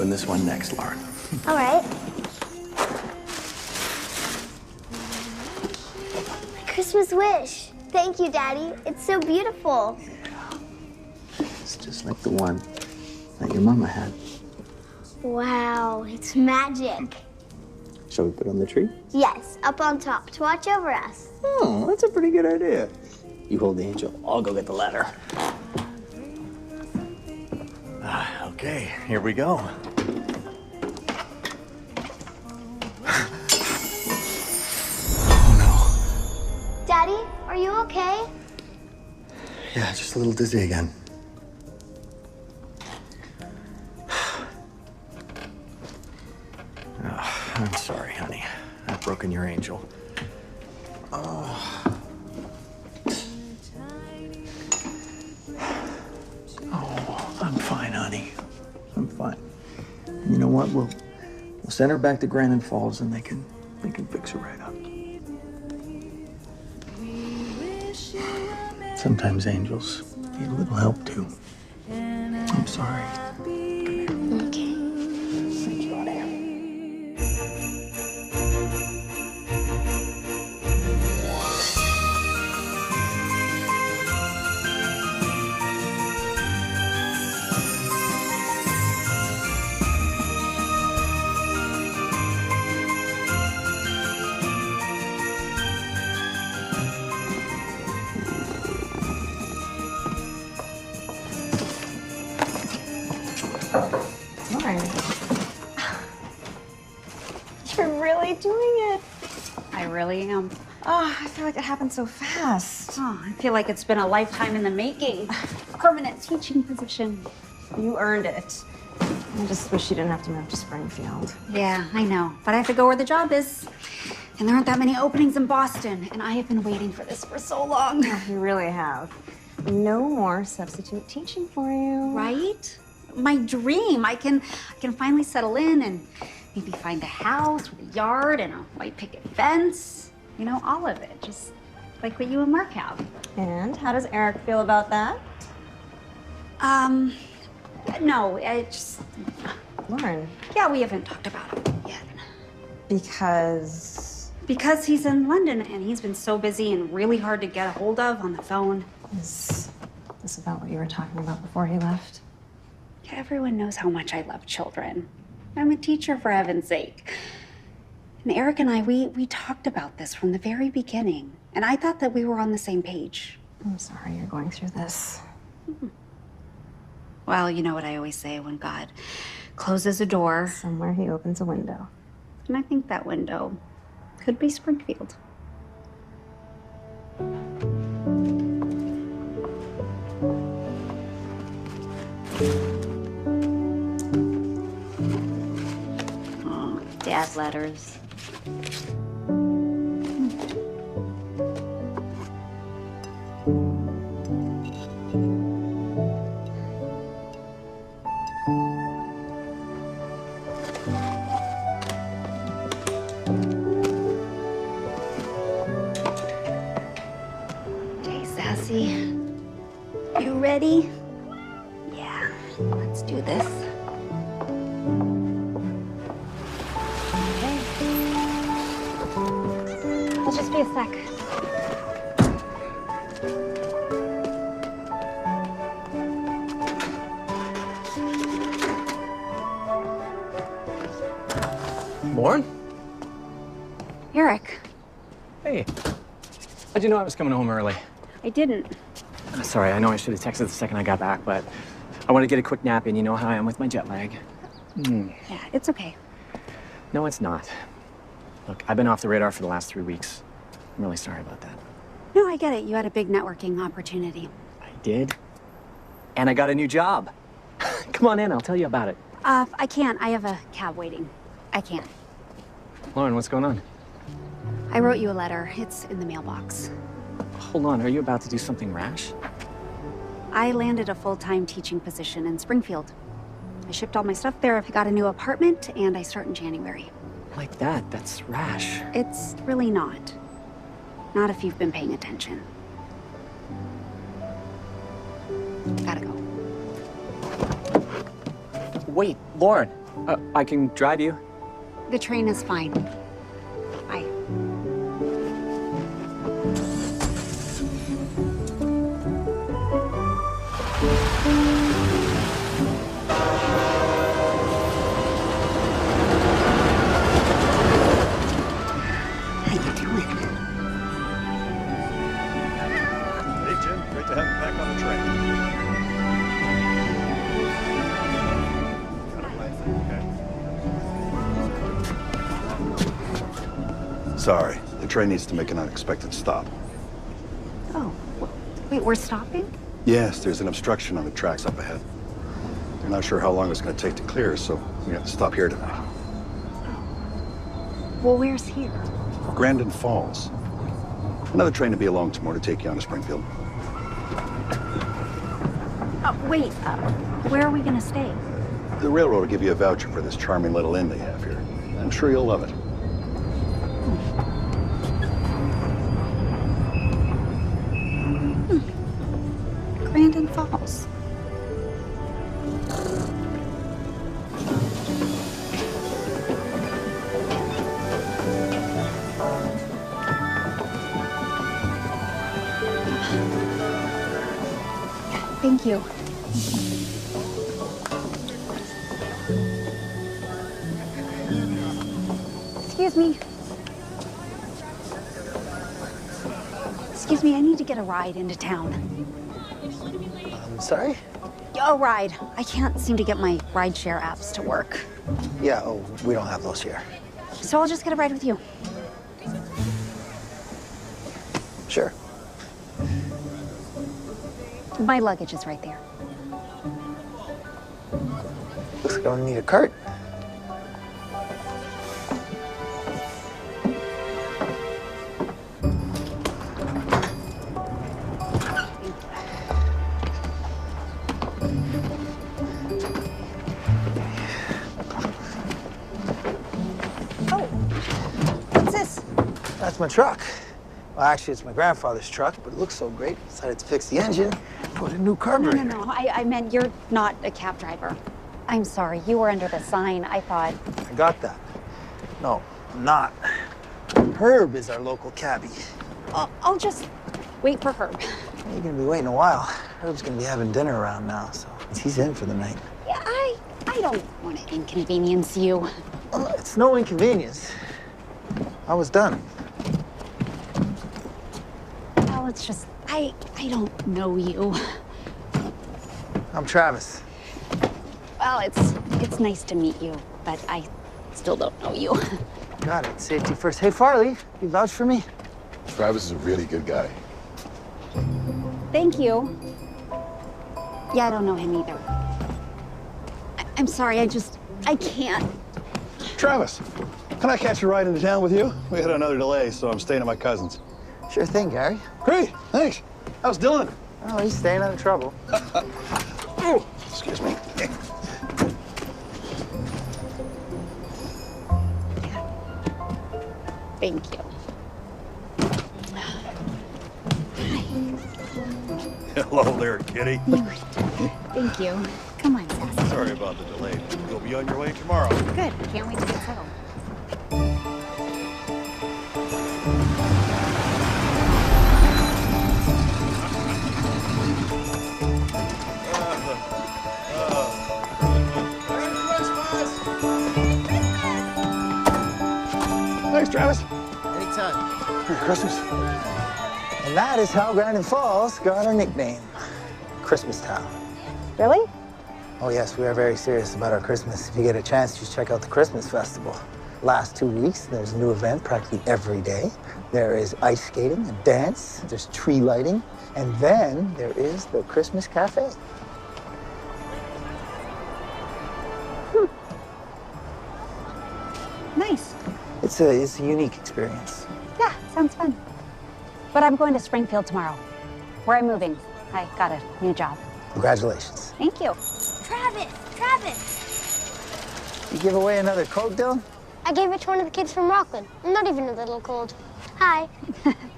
open this one next, Lauren. All right. My Christmas wish. Thank you, Daddy. It's so beautiful. It's just like the one that your mama had. Wow, it's magic. Shall we put it on the tree? Yes, up on top to watch over us. Oh, that's a pretty good idea. You hold the angel. I'll go get the ladder. Okay, here we go. Oh, no. Daddy, are you okay? Yeah, just a little dizzy again. Oh, I'm sorry, honey. I've broken your angel. Oh. Oh, I'm fine, honey. I'm fine. And you know what? We'll send her back to Grandon Falls, and they can fix her right up. Sometimes angels need a little help too. I'm sorry. Okay. Thank you, honey. You're really doing it. I really am. Oh, I feel like it happened so fast. Oh, I feel like it's been a lifetime in the making. Permanent teaching position. You earned it. I just wish you didn't have to move to Springfield. Yeah, I know. But I have to go where the job is. And there aren't that many openings in Boston. And I have been waiting for this for so long. Oh, you really have. No more substitute teaching for you. Right? My dream. I can finally settle in and maybe find a house with a yard and a white picket fence. You know, all of it. Just like what you and Mark have. And how does Eric feel about that? No, I just... Lauren. Yeah, we haven't talked about it yet. Because he's in London and he's been so busy and really hard to get a hold of on the phone. Is this about what you were talking about before he left? Everyone knows how much I love children. I'm a teacher, for heaven's sake. And Eric and I, we talked about this from the very beginning. And I thought that we were on the same page. I'm sorry you're going through this. Well, you know what I always say, when God closes a door, Somewhere he opens a window. and I think that window could be Springfield. Oh, Dad letters. Okay, Sassy. You ready? Yeah, let's do this. Okay. It'll just be a sec. Lauren? Eric, Hey. How'd you know I was coming home early? I didn't. Sorry, I know I should have texted the second I got back, but I want to get a quick nap in. You know how I am with my jet lag. Yeah, it's okay. No, it's not. Look, I've been off the radar for the last 3 weeks. I'm really sorry about that. No, I get it. You had a big networking opportunity. I did. And I got a new job. Come on in, I'll tell you about it. I can't. I have a cab waiting. I can't. Lauren, what's going on? I wrote you a letter. It's in the mailbox. Hold on, are you about to do something rash? I landed a full-time teaching position in Springfield. I shipped all my stuff there. I got a new apartment, and I start in January. Like that, that's rash. It's really not. Not if you've been paying attention. Gotta go. Wait, Lauren. I can drive you. The train is fine. Bye. How you doing? Hey, Jim. Great to have you back on the train. Sorry, the train needs to make an unexpected stop. Oh, wait, we're stopping? Yes, there's an obstruction on the tracks up ahead. They're not sure how long it's going to take to clear, so we have to stop here tonight. Well, where's here? Grandon Falls. Another train to be along tomorrow to take you on to Springfield. Wait, where are we gonna stay? The railroad will give you a voucher for this charming little inn they have here. I'm sure you'll love it. Grandon Falls. Thank you. Excuse me. Excuse me, I need to get a ride into town. I'm sorry? A ride. I can't seem to get my rideshare apps to work. Yeah, oh, we don't have those here. So I'll just get a ride with you. Sure. My luggage is right there. Looks like I'm gonna need a cart. Oh, what's this? That's my truck. Well, actually, it's my grandfather's truck, but it looks so great, I decided to fix the engine, put a new carburetor. No. I meant you're not a cab driver. I'm sorry, you were under the sign. I thought. I got that. No, I'm not. Herb is our local cabbie. I'll just wait for Herb. You're gonna be waiting a while. Herb's gonna be having dinner around now, so he's in for the night. Yeah, I don't want to inconvenience you. Well, it's no inconvenience. I was done. Well, it's just, I don't know you. I'm Travis. Well, it's nice to meet you, but I still don't know you. Got it. Safety first. Hey, Farley, you vouch for me? Travis is a really good guy. Thank you. Yeah, I don't know him either. I'm sorry, I can't. Travis, can I catch a ride into town with you? We had another delay, so I'm staying at my cousin's. Sure thing, Gary. Great, thanks. How's Dylan? Oh, he's staying out of trouble. Oh, excuse me. Thank you. Hello there, kitty. Thank you. Come on, Sassy. Sorry about the delay. You'll be on your way tomorrow. Good. Can't wait to get settled. Thanks, Travis. Anytime. Merry Christmas. And that is how Grandon Falls got our nickname, Christmas Town. Really? Oh yes, we are very serious about our Christmas. If you get a chance, just check out the Christmas Festival. Last 2 weeks, there's a new event practically every day. There is ice skating and dance, there's tree lighting, and then there is the Christmas Cafe. Nice. It's a unique experience. Yeah, sounds fun. But I'm going to Springfield tomorrow. Where I'm moving. I got a new job. Congratulations. Thank you. Travis! You give away another coat, Dylan? I gave it to one of the kids from Rockland. I'm not even a little cold. Hi.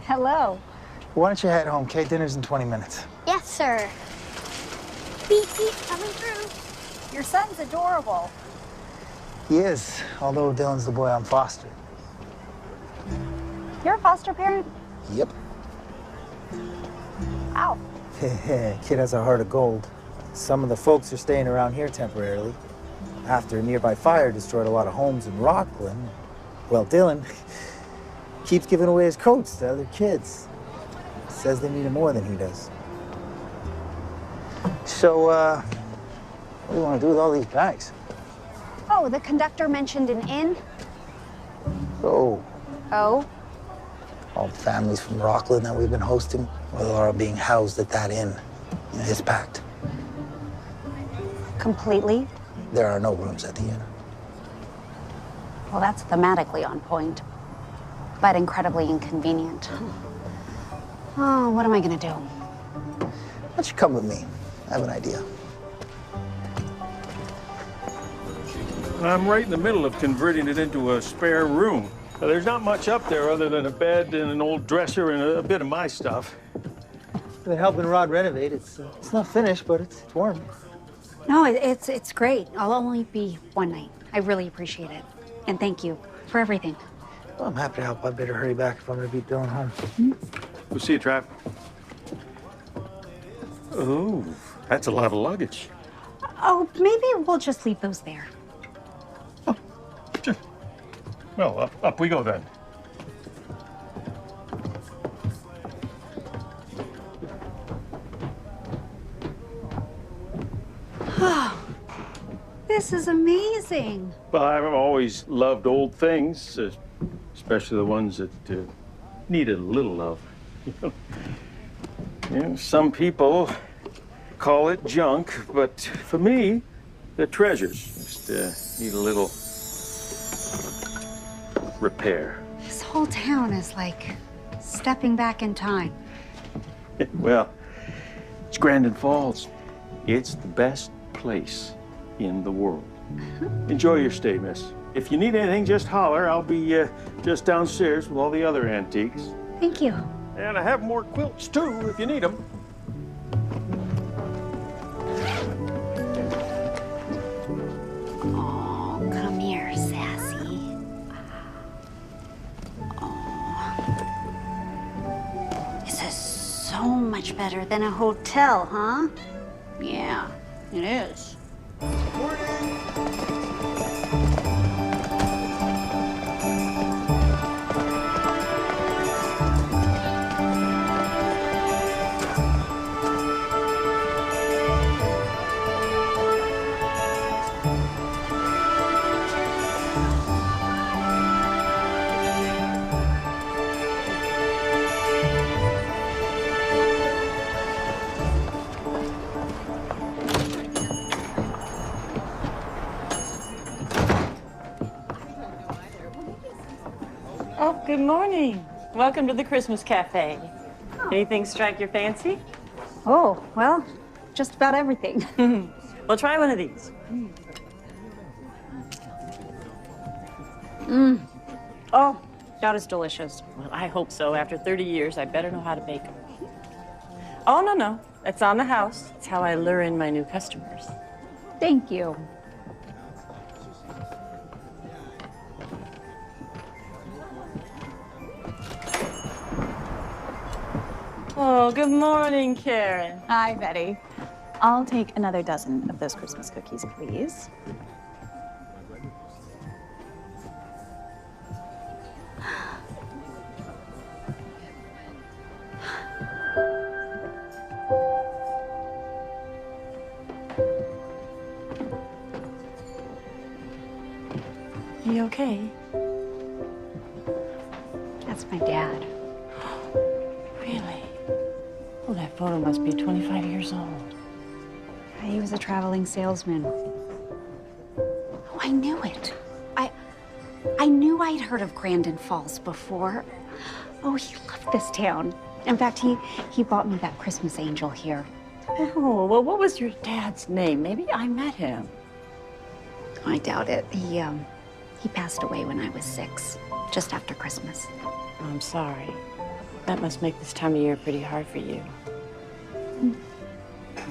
Hello. Why don't you head home, Kate? Dinner's in 20 minutes. Yes, sir. Beep, beep, coming through. Your son's adorable. He is, although Dylan's the boy I'm fostering. You're a foster parent? Yep. Wow. Kid has a heart of gold. Some of the folks are staying around here temporarily. After a nearby fire destroyed a lot of homes in Rockland, well, Dylan keeps giving away his coats to other kids. Says they need him more than he does. So, what do you want to do with all these bags? Oh, the conductor mentioned an inn. Oh, Oh? all the families from Rockland that we've been hosting, well, are being housed at that inn. It's packed. Completely? There are no rooms at the inn. Well, that's thematically on point, but incredibly inconvenient. Oh, what am I gonna do? Why don't you come with me? I have an idea. I'm right in the middle of converting it into a spare room. There's not much up there other than a bed and an old dresser and a bit of my stuff. Been helping Rod renovate. It's not finished, but it's warm. No, it's great. I'll only be one night. I really appreciate it. And thank you for everything. Well, I'm happy to help. I better hurry back if I'm going to beat Dylan home. We'll see you, Trav. Oh, that's a lot of luggage. Oh, maybe we'll just leave those there. Sure. Well, up we go then. This is amazing. Well, I've always loved old things, especially the ones that needed a little love. You know, some people call it junk, but for me, they're treasures. Just need a little repair. This whole town is like stepping back in time. Well, it's Grandon Falls. It's the best place in the world. Enjoy your stay, miss. If you need anything, just holler. I'll be just downstairs with all the other antiques. Thank you. And I have more quilts, too, if you need them. Oh, come here, sassy. Oh. This is so much better than a hotel, huh? Yeah, it is. Oh, good morning. Welcome to the Christmas Cafe. Anything strike your fancy? Oh, well, just about everything. Well, try one of these. Oh, that is delicious. Well, I hope so. After 30 years, I better know how to bake them. Oh, no. That's on the house. It's how I lure in my new customers. Thank you. Oh, good morning, Karen. Hi, Betty. I'll take another dozen of those Christmas cookies, please. You okay? That's my dad. Really? Oh, that photo must be 25 years old. He was a traveling salesman. Oh, I knew it. I knew I'd heard of Grandon Falls before. Oh, he loved this town. In fact, he bought me that Christmas angel here. Oh, well, what was your dad's name? Maybe I met him. I doubt it. He passed away when I was 6, just after Christmas. I'm sorry. That must make this time of year pretty hard for you.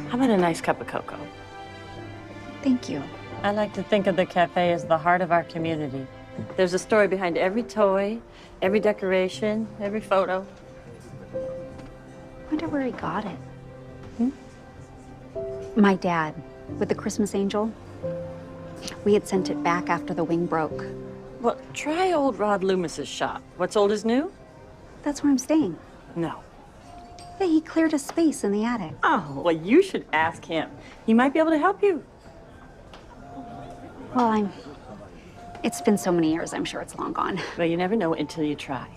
How about a nice cup of cocoa? Thank you. I like to think of the cafe as the heart of our community. There's a story behind every toy, every decoration, every photo. Wonder where he got it. My dad, with the Christmas angel. We had sent it back after the wing broke. Well, try old Rod Loomis's shop. What's old is new? That's where I'm staying. No. Yeah, he cleared a space in the attic. Oh, well, you should ask him. He might be able to help you. Well, it's been so many years, I'm sure it's long gone. Well, you never know until you try.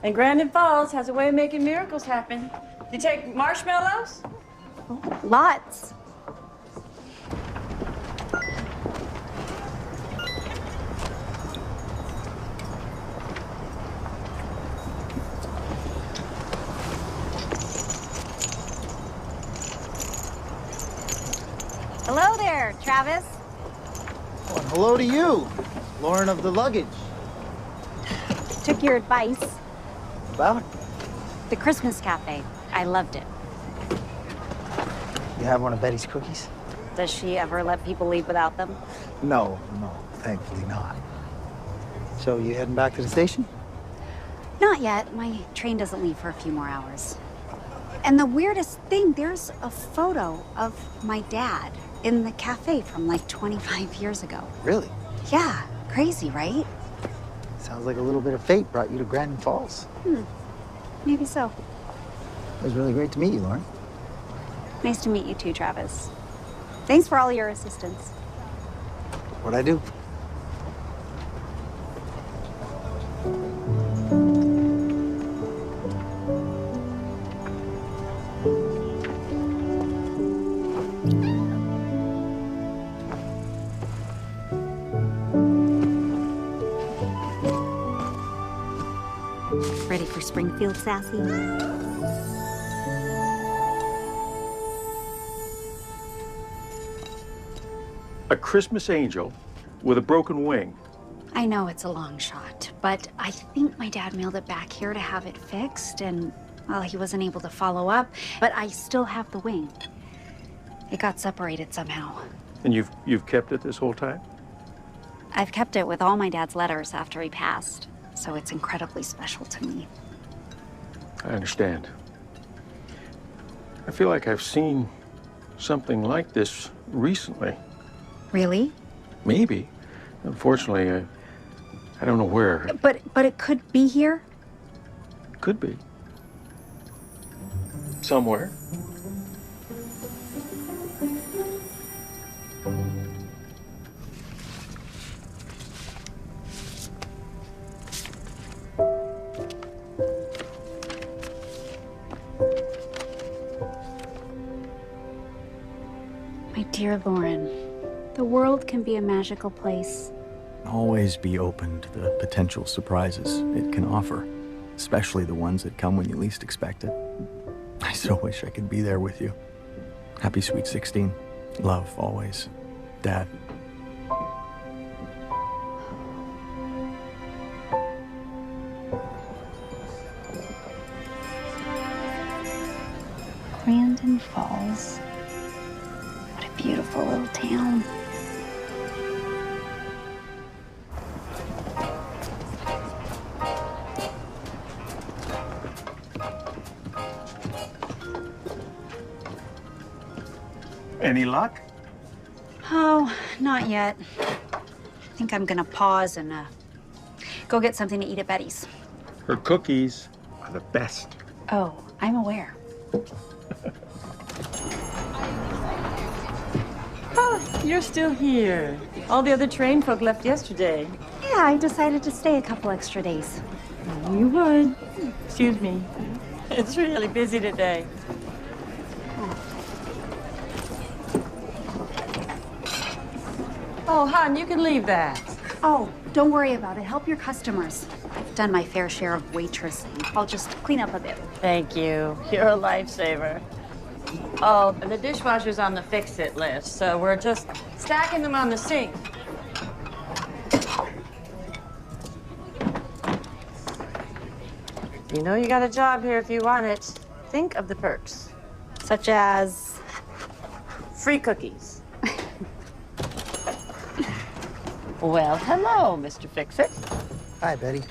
And Grandon Falls has a way of making miracles happen. You take marshmallows? Lots. Hello there, Travis. Oh, and hello to you, Lauren of the luggage. Took your advice. About? The Christmas cafe. I loved it. You have one of Betty's cookies? Does she ever let people leave without them? No, thankfully not. So you heading back to the station? Not yet. My train doesn't leave for a few more hours. And the weirdest thing, there's a photo of my dad in the cafe from like 25 years ago. Really? Yeah, crazy, right? Sounds like a little bit of fate brought you to Grandon Falls. Maybe so. It was really great to meet you, Lauren. Nice to meet you too, Travis. Thanks for all your assistance. What'd I do? Ready for Springfield, Sassy? A Christmas angel with a broken wing. I know it's a long shot, but I think my dad mailed it back here to have it fixed, and, well, he wasn't able to follow up, but I still have the wing. It got separated somehow. And you've kept it this whole time? I've kept it with all my dad's letters after he passed, so it's incredibly special to me. I understand. I feel like I've seen something like this recently. Really? Maybe. Unfortunately, I don't know where. But it could be here? Could be. Somewhere. My dear Lauren, the world can be a magical place. Always be open to the potential surprises it can offer, especially the ones that come when you least expect it. I so wish I could be there with you. Happy Sweet 16. Love, always. Dad. Grandon Falls. What a beautiful little town. Any luck? Oh, not yet. I think I'm gonna pause and go get something to eat at Betty's. Her cookies are the best. Oh, I'm aware. Oh, you're still here. All the other train folk left yesterday. Yeah, I decided to stay a couple extra days. You would. Excuse me. It's really busy today. Oh, hon, you can leave that. Oh, don't worry about it. Help your customers. I've done my fair share of waitressing. I'll just clean up a bit. Thank you. You're a lifesaver. Oh, and the dishwasher's on the fix-it list, so we're just stacking them on the sink. You know you got a job here if you want it. Think of the perks. Such as... Free cookies. Well, hello, Mr. Fix-It. Hi, Betty.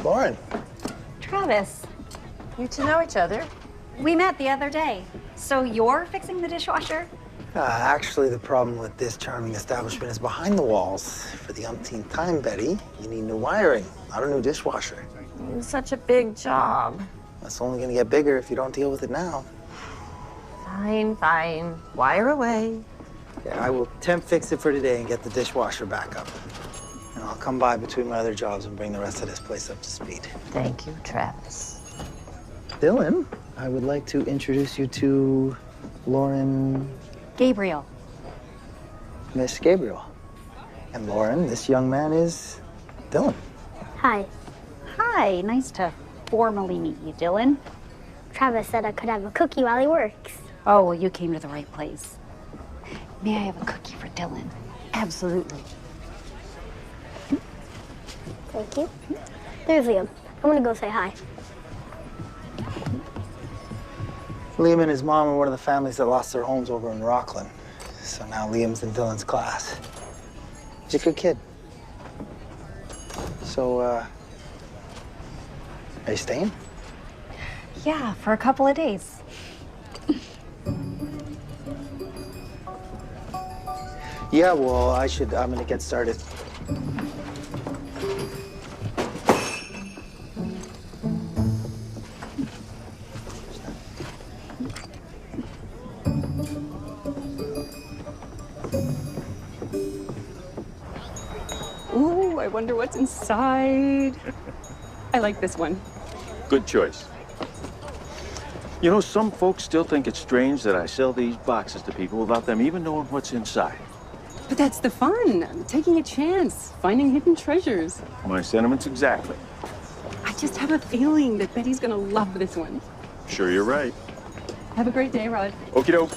Lauren. Travis, You two know each other. We met the other day. So you're fixing the dishwasher? Actually, the problem with this charming establishment is behind the walls. For the umpteenth time, Betty, you need new wiring, not a new dishwasher. It's such a big job. That's only going to get bigger if you don't deal with it now. Fine, fine. Wire away. Yeah, I will temp fix it for today and get the dishwasher back up. And I'll come by between my other jobs and bring the rest of this place up to speed. Thank you, Travis. Dylan, I would like to introduce you to Lauren, Gabriel. Miss Gabriel. And Lauren, this young man is Dylan. Hi. Hi, nice to formally meet you, Dylan. Travis said I could have a cookie while he works. Oh, well, you came to the right place. May I have a cookie for Dylan? Absolutely. Thank you. There's Liam. I'm gonna go say hi. Liam and his mom are one of the families that lost their homes over in Rockland. So now Liam's in Dylan's class. He's a good kid. So, are you staying? Yeah, for a couple of days. Yeah, well, I'm gonna get started. Ooh, I wonder what's inside. I like this one. Good choice. You know, some folks still think it's strange that I sell these boxes to people without them even knowing what's inside. But that's the fun. Taking a chance, finding hidden treasures. My sentiments exactly. I just have a feeling that Betty's gonna love this one. Sure, you're right. Have a great day, Rod. Okie doke.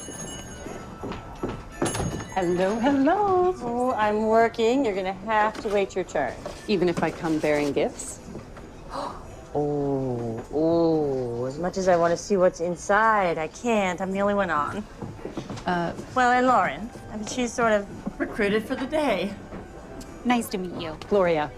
Hello, hello. Oh, I'm working. You're gonna have to wait your turn. Even if I come bearing gifts? Oh, as much as I want to see what's inside, I can't. I'm the only one on. Well, and Lauren. I mean, she's sort of recruited for the day. Nice to meet you. Gloria,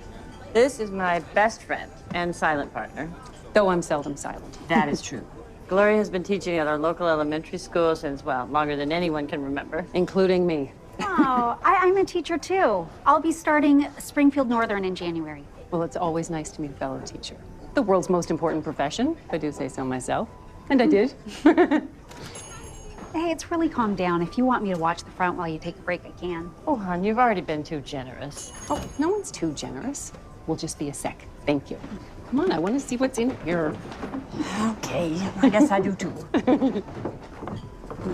This is my best friend and silent partner. though I'm seldom silent. That is true. Gloria has been teaching at our local elementary school since, well, longer than anyone can remember. Including me. Oh, I'm a teacher too. I'll be starting Springfield Northern in January. Well, it's always nice to meet a fellow teacher. The world's most important profession, if I do say so myself. And I did. Hey, it's really calmed down. If you want me to watch the front while you take a break, I can. Oh, hon, you've already been too generous. Oh, no one's too generous. We'll just be a sec. Thank you. Come on, I want to see what's in here. Okay, I guess I do too.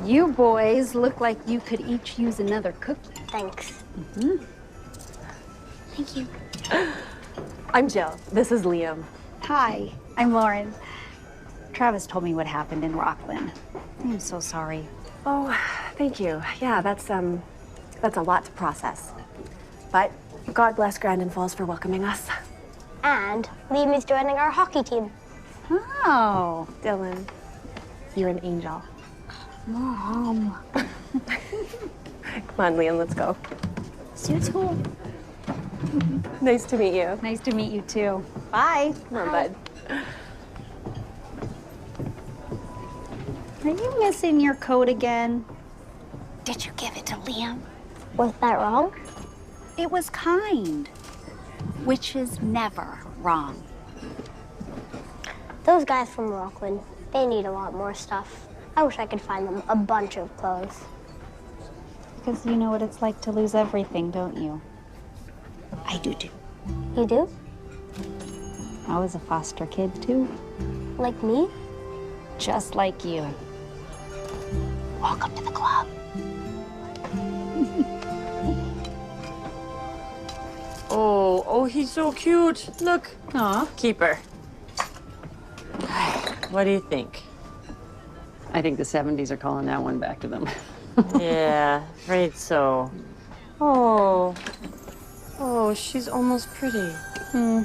You boys look like you could each use another cookie. Thanks. Thank you. I'm Jill. This is Liam. Hi, I'm Lauren. Travis told me what happened in Rockland. I'm so sorry. Oh, thank you. Yeah, that's a lot to process. But God bless Grandon Falls for welcoming us. And Liam is joining our hockey team. Oh. Dylan, you're an angel. Mom. Come on, Liam, let's go. See you at school. Nice to meet you. Nice to meet you too. Bye. Come on, bud. Are you missing your coat again? Did you give it to Liam? Was that wrong? It was kind, which is never wrong. Those guys from Rockland, they need a lot more stuff. I wish I could find them a bunch of clothes. Because you know what it's like to lose everything, don't you? I do too. You do? I was a foster kid too. Like me? Just like you. Welcome to the club. Oh, he's so cute. Look. Aw. Keep her. What do you think? I think the 70s are calling that one back to them. Yeah, afraid so. Oh, she's almost pretty.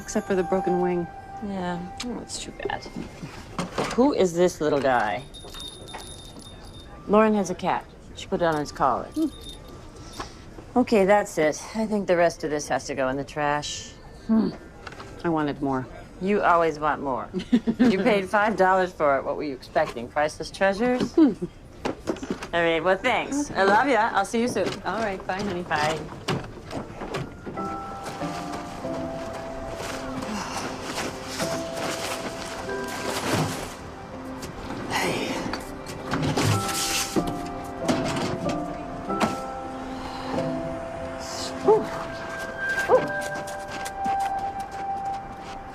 Except for the broken wing. Yeah, that's too bad. Who is this little guy? Lauren has a cat. She put it on his collar. Okay, that's it. I think the rest of this has to go in the trash. I wanted more. You always want more. You paid $5 for it. What were you expecting? Priceless treasures? All right, well, thanks. I love ya. I'll see you soon. All right, bye, honey. Bye.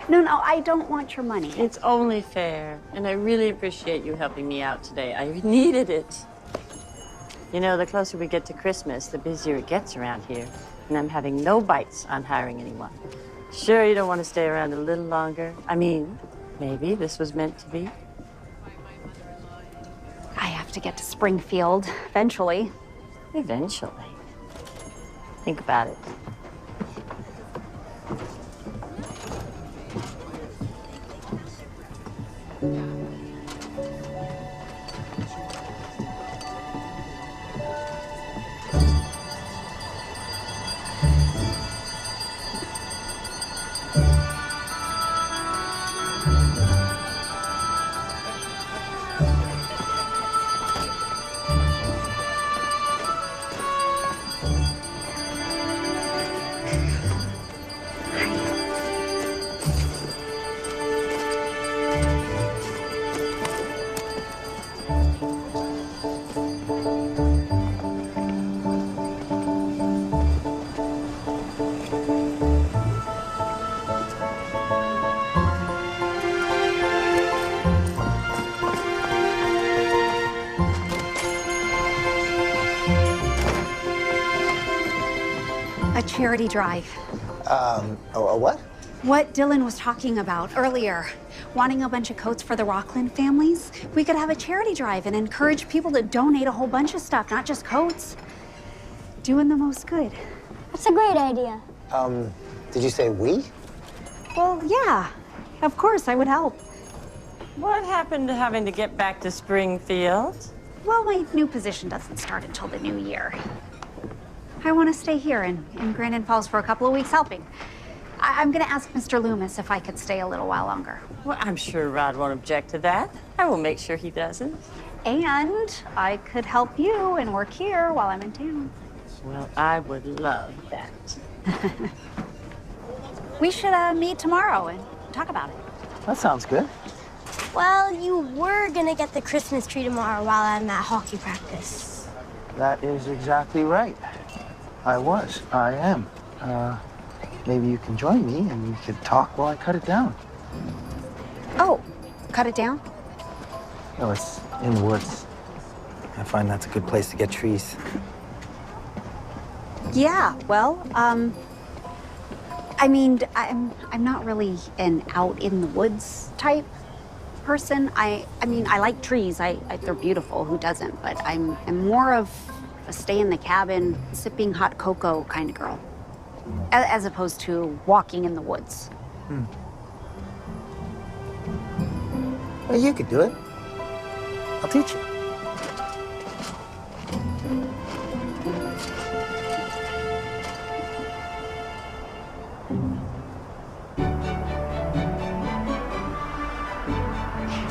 No, I don't want your money. It's only fair, and I really appreciate you helping me out today. I needed it. You know, the closer we get to Christmas, the busier it gets around here, and I'm having no bites on hiring anyone. Sure you don't want to stay around a little longer? I mean, maybe this was meant to be. I have to get to Springfield eventually. Eventually. Think about it. A charity drive. A what? What Dylan was talking about earlier, wanting a bunch of coats for the Rockland families. We could have a charity drive and encourage people to donate a whole bunch of stuff, not just coats. Doing the most good. That's a great idea. Did you say we? Well, yeah, of course, I would help. What happened to having to get back to Springfield? Well, my new position doesn't start until the new year. I want to stay here in Grandon Falls for a couple of weeks helping. I'm going to ask Mr. Loomis if I could stay a little while longer. Well, I'm sure Rod won't object to that. I will make sure he doesn't. And I could help you and work here while I'm in town. Well, I would love that. We should meet tomorrow and talk about it. That sounds good. Well, you were gonna get the Christmas tree tomorrow while I'm at hockey practice. That is exactly right. I am. Maybe you can join me and we could talk while I cut it down. Oh, cut it down? No, it's in the woods. I find that's a good place to get trees. Yeah, well, I mean, I'm not really an out in the woods type person. I mean, I like trees. They're beautiful. Who doesn't? But I'm more of a stay in the cabin, sipping hot cocoa kind of girl, as opposed to walking in the woods. Well, you could do it. I'll teach you.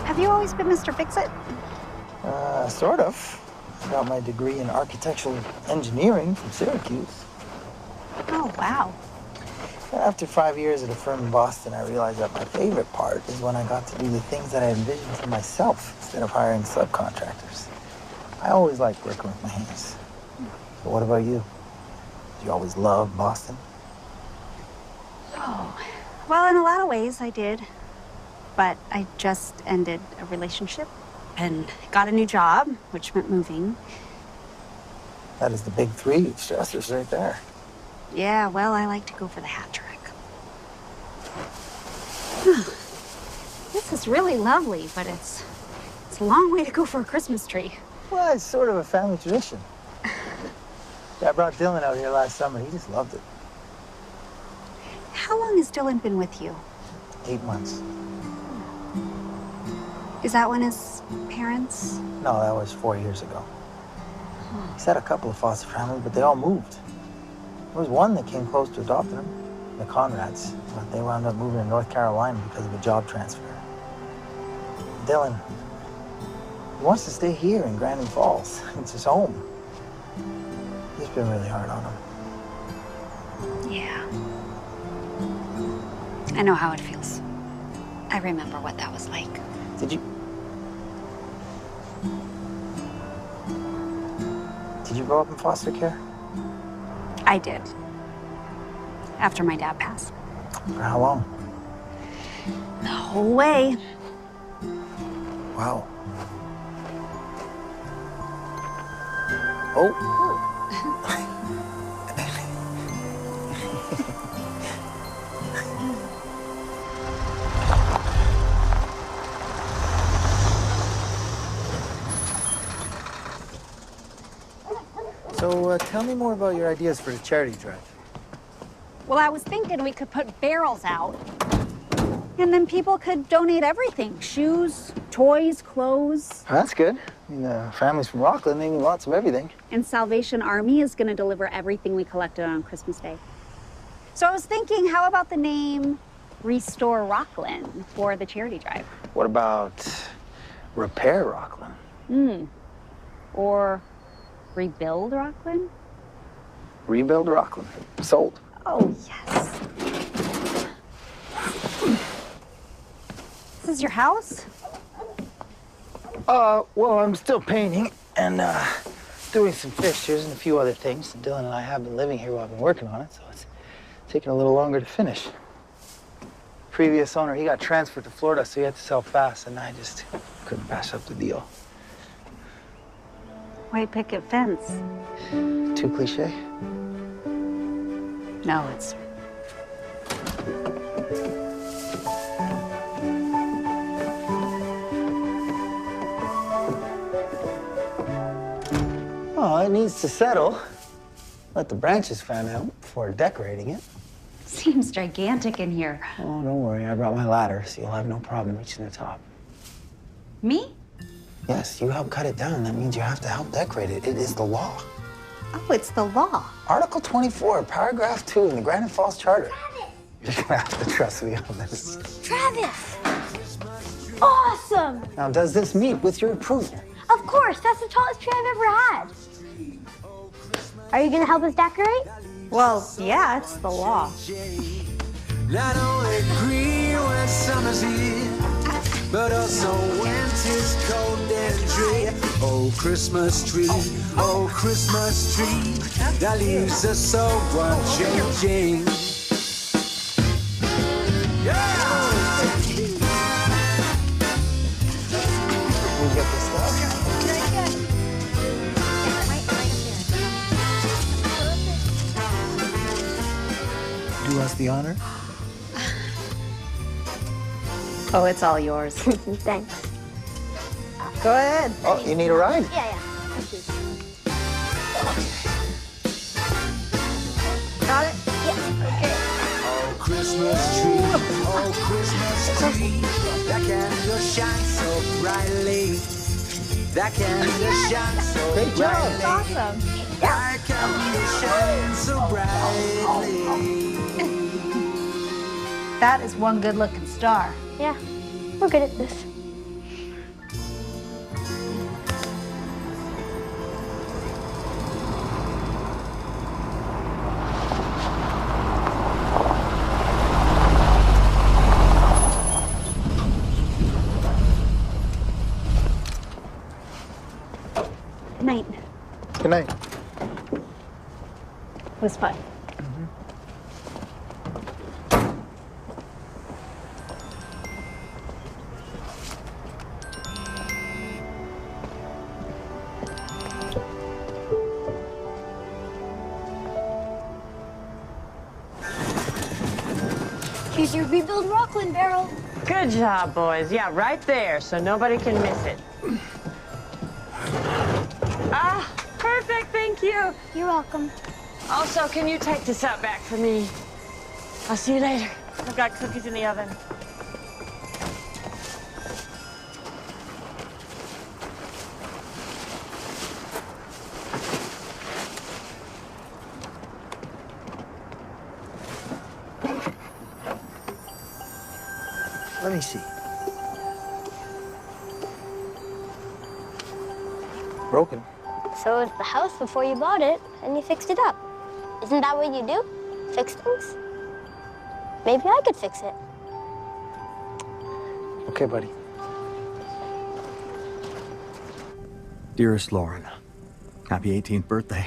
Have you always been Mr. Fix-It? Sort of. I got my degree in architectural engineering from Syracuse. Oh, wow. After 5 years at a firm in Boston, I realized that my favorite part is when I got to do the things that I envisioned for myself instead of hiring subcontractors. I always liked working with my hands. So what about you? Did you always love Boston? Oh, well, in a lot of ways I did. But I just ended a relationship and got a new job, which meant moving. That is the big three stressors right there. Yeah, well, I like to go for the hat trick. This is really lovely, but it's a long way to go for a Christmas tree. Well, it's sort of a family tradition. Yeah, I brought Dylan out here last summer. He just loved it. How long has Dylan been with you? 8 months. Is that when his parents? No, that was 4 years ago. He's had a couple of foster families, but they all moved. There was one that came close to adopting him, the Conrads, but they wound up moving to North Carolina because of a job transfer. Dylan, he wants to stay here in Grandon Falls. It's his home. He's been really hard on him. Yeah. I know how it feels. I remember what that was like. Did you grow up in foster care? I did. After my dad passed. For how long? The whole way. Wow. Oh. So, tell me more about your ideas for the charity drive. Well, I was thinking we could put barrels out, and then people could donate everything. Shoes, toys, clothes. That's good. I mean, families from Rockland, they need lots of everything. And Salvation Army is going to deliver everything we collected on Christmas Day. So I was thinking, how about the name Restore Rockland for the charity drive? What about Repair Rockland? Or Rebuild Rockland? Rebuild Rockland. Sold. Oh, yes. This is your house? Well, I'm still painting and doing some fixtures and a few other things. Dylan and I have been living here while I've been working on it, so it's taking a little longer to finish. Previous owner, he got transferred to Florida, so he had to sell fast, and I just couldn't pass up the deal. White picket fence. Too cliche? No, it's... Oh, it needs to settle. Let the branches fan out before decorating it. Seems gigantic in here. Oh, don't worry. I brought my ladder, so you'll have no problem reaching the top. Me? Yes, you help cut it down. That means you have to help decorate it. It is the law. Oh, it's the law. Article 24, paragraph 2 in the Grandon Falls Charter. You're gonna have to trust me on this. Travis! Awesome! Now, does this meet with your approval? Of course, that's the tallest tree I've ever had. Are you gonna help us decorate? Well, yeah, it's the law. Not only green when summer's here, but also winter's cold and drear. Oh, Christmas tree, that leaves us so unchanging. We get this stuff. Do us the honor. Oh, it's all yours. Thanks. Go ahead. Oh, you need a ride? Yeah. Got it? Yeah. Okay. Oh, Christmas tree, that candle shines so brightly. That candle shines so Great job. brightly. Awesome. That candle shines so brightly. That is one good-looking star. Yeah, we're good at this. Good night. Good night. It was fun. Here's your Rebuild Rockland barrel. Good job, boys. Yeah, right there, so nobody can miss it. Ah, perfect, thank you. You're welcome. Also, can you take this out back for me? I'll see you later. I've got cookies in the oven. Let me see. Broken. So was the house before you bought it, and you fixed it up. Isn't that what you do? Fix things? Maybe I could fix it. Okay, buddy. Dearest Lauren, happy 18th birthday.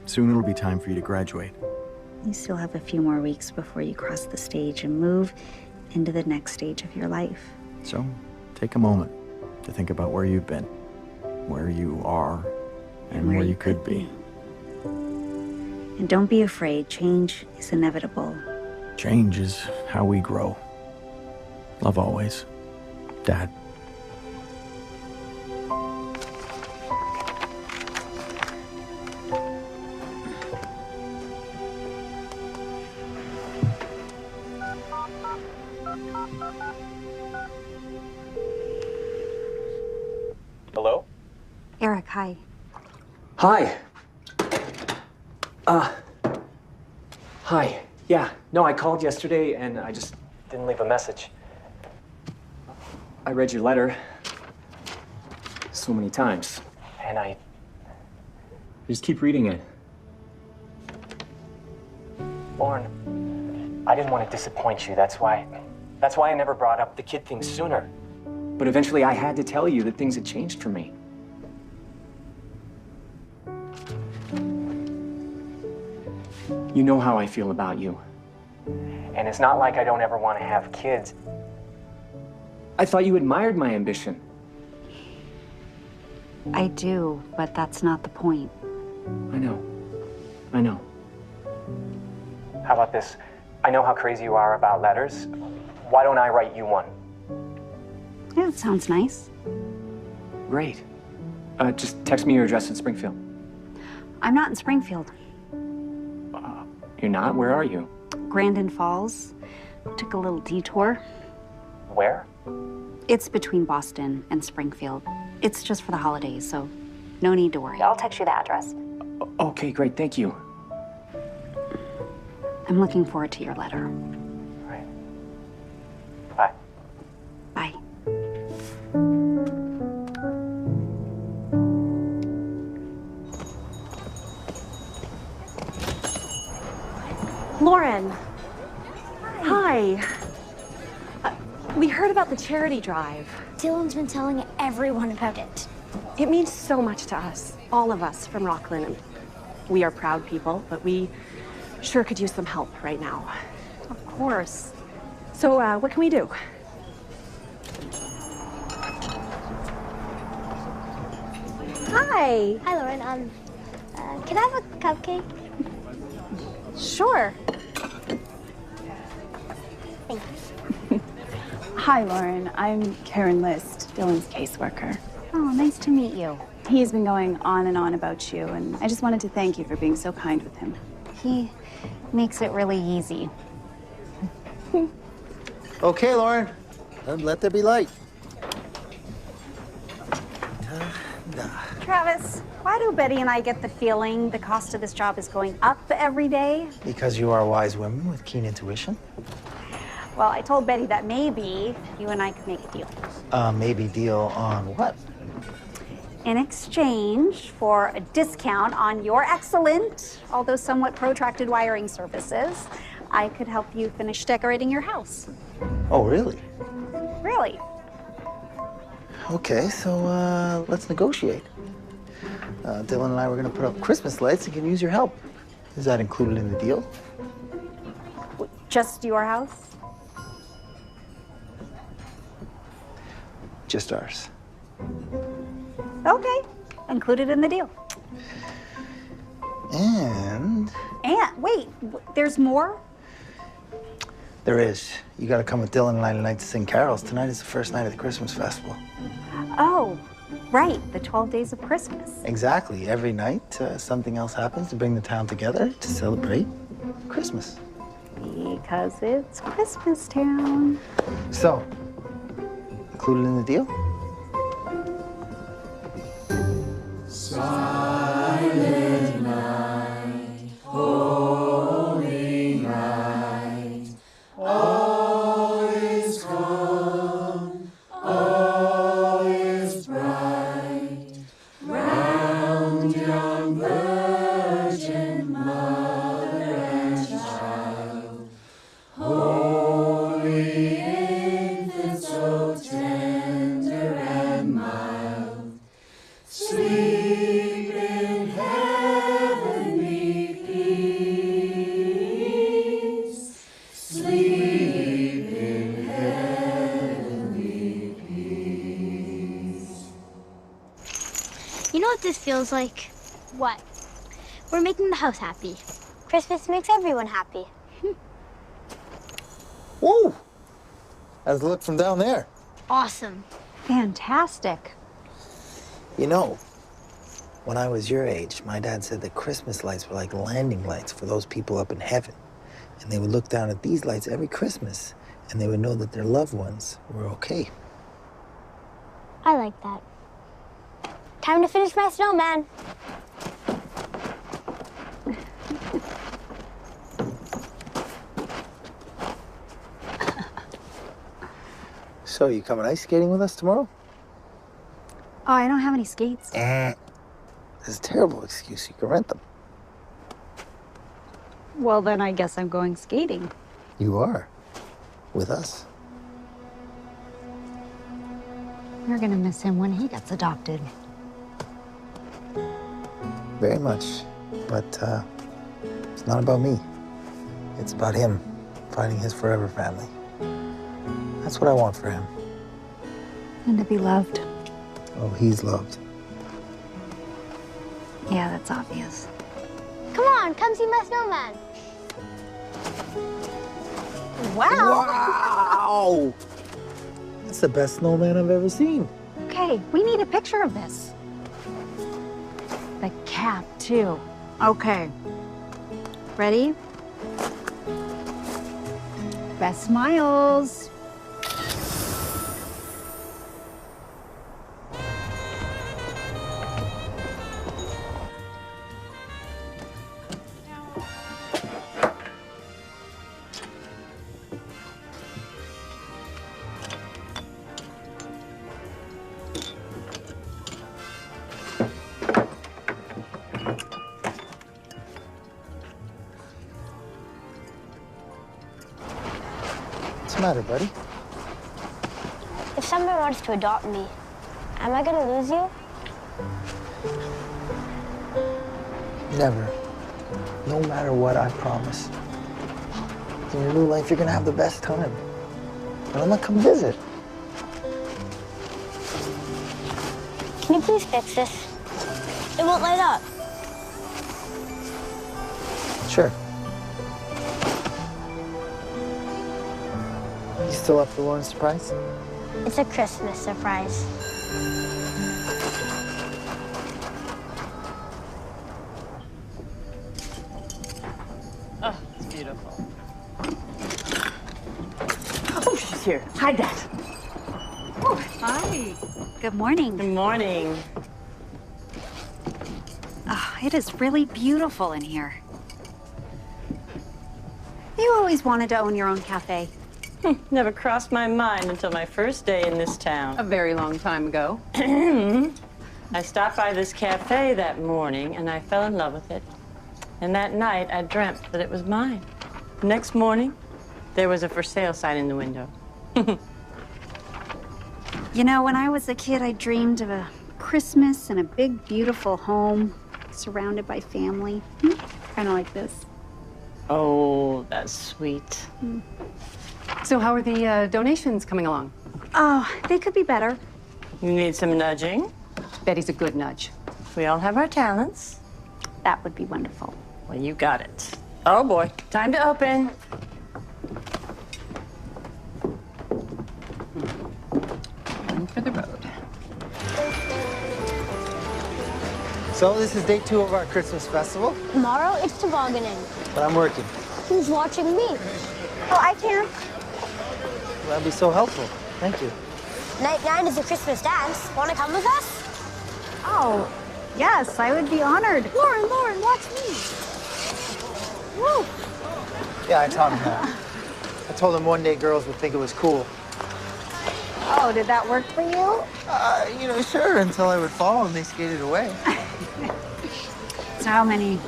Soon it'll be time for you to graduate. You still have a few more weeks before you cross the stage and move into the next stage of your life. So take a moment to think about where you've been, where you are, and where you could be. And don't be afraid, change is inevitable. Change is how we grow. Love always, Dad. Hello? Eric, hi. Hi. Hi. Yeah, no, I called yesterday and I just didn't leave a message. I read your letter so many times, and I just keep reading it. Lauren, I didn't want to disappoint you. That's why I never brought up the kid thing sooner. But eventually I had to tell you that things had changed for me. You know how I feel about you. And it's not like I don't ever want to have kids. I thought you admired my ambition. I do, but that's not the point. I know. I know. How about this? I know how crazy you are about letters. Why don't I write you one? Yeah, it sounds nice. Great. Just text me your address in Springfield. I'm not in Springfield. You're not? Where are you? Grandon Falls. Took a little detour. Where? It's between Boston and Springfield. It's just for the holidays, so no need to worry. I'll text you the address. Okay, great. Thank you. I'm looking forward to your letter. Right. Bye. Bye. Lauren. Hi. We heard about the charity drive. Dylan's been telling everyone about it. It means so much to us, all of us from Rockland. We are proud people, but we sure could use some help right now. Of course. So, what can we do? Hi. Hi, Lauren. Can I have a cupcake? Sure. Thank you. Hi, Lauren. I'm Karen List, Dylan's caseworker. Oh, nice to meet you. He's been going on and on about you, and I just wanted to thank you for being so kind with him. He makes it really easy. Okay, Lauren. Let there be light. Travis, why do Betty and I get the feeling the cost of this job is going up every day? Because you are wise women with keen intuition. Well, I told Betty that maybe you and I could make a deal. Maybe deal on what? In exchange for a discount on your excellent, although somewhat protracted wiring services, I could help you finish decorating your house. Oh, really? Really? Okay, so let's negotiate. Dylan and I were gonna put up Christmas lights and can use your help. Is that included in the deal? Just your house? Just ours. Okay, included in the deal. And Wait, there's more? there is. You gotta come with Dylan and I tonight to sing carols. Tonight is the first night of the Christmas festival. Oh, right, the 12 days of Christmas. Exactly. Every night, something else happens to bring the town together to celebrate Christmas. Because it's Christmas town. So, included in the deal? Silent night, holy night, all is calm. in heavenly peace. Sleep in heavenly peace. You know what this feels like? What? We're making the house happy. Christmas makes everyone happy. Whoa! How's the look from down there? Awesome. Fantastic. You know, when I was your age, my dad said that Christmas lights were like landing lights for those people up in heaven. And they would look down at these lights every Christmas, and they would know that their loved ones were okay. I like that. Time to finish my snowman. So, you coming ice skating with us tomorrow? Oh, I don't have any skates. That's a terrible excuse. You can rent them. Well, then I guess I'm going skating. You are. With us. You're gonna miss him when he gets adopted. Very much. But, it's not about me. It's about him finding his forever family. That's what I want for him. And to be loved. Oh, he's loved. Yeah, that's obvious. Come on, come see my snowman. Wow! That's the best snowman I've ever seen. Okay, we need a picture of this. The cap, too. Okay. Ready? Best smiles. What's the matter, buddy? If someone wants to adopt me, am I gonna lose you? Never. No matter what, I promise. In your new life, you're gonna have the best time. And I'm gonna come visit. Can you please fix this? It won't light up. Sure. You still up for Lauren's surprise? It's a Christmas surprise. Oh, it's beautiful. Oh, she's here. Hi, Dad. Oh, hi. Good morning. Good morning. Oh, it is really beautiful in here. You always wanted to own your own cafe. Never crossed my mind until my first day in this town. A very long time ago. I stopped by this cafe that morning and I fell in love with it. And that night I dreamt that it was mine. Next morning, there was a for sale sign in the window. You know, when I was a kid, I dreamed of a Christmas in a big, beautiful home, surrounded by family. Kind of like this. Oh, that's sweet. So how are the donations coming along? Oh, they could be better. You need some nudging? Betty's a good nudge. We all have our talents. That would be wonderful. Well, you got it. Oh, boy. Time to open. Time for the road. So, this is day 2 of our Christmas festival, Tomorrow, it's tobogganing. but I'm working. Who's watching me? Oh, I can't. Well, that'd be so helpful. Thank you. Night 9 is a Christmas dance. Want to come with us? Oh, yes, I would be honored. Lauren, watch me. Woo. Yeah, I taught him that. I told him one day girls would think it was cool. Oh, did that work for you? You know, sure, until I would fall and they skated away. So how many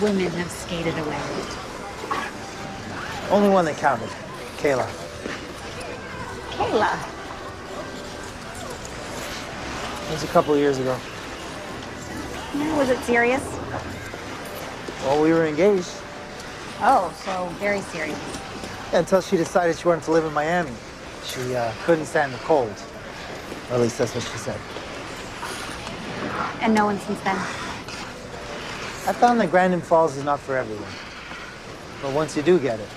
women have skated away? Only one that counted, Kayla. Kayla. It was a couple of years ago. Yeah, was it serious? Well, we were engaged. Oh, so very serious. Until she decided she wanted to live in Miami. She couldn't stand the cold. Or at least that's what she said. And no one since then? I found that Grandon Falls is not for everyone. But once you do get it,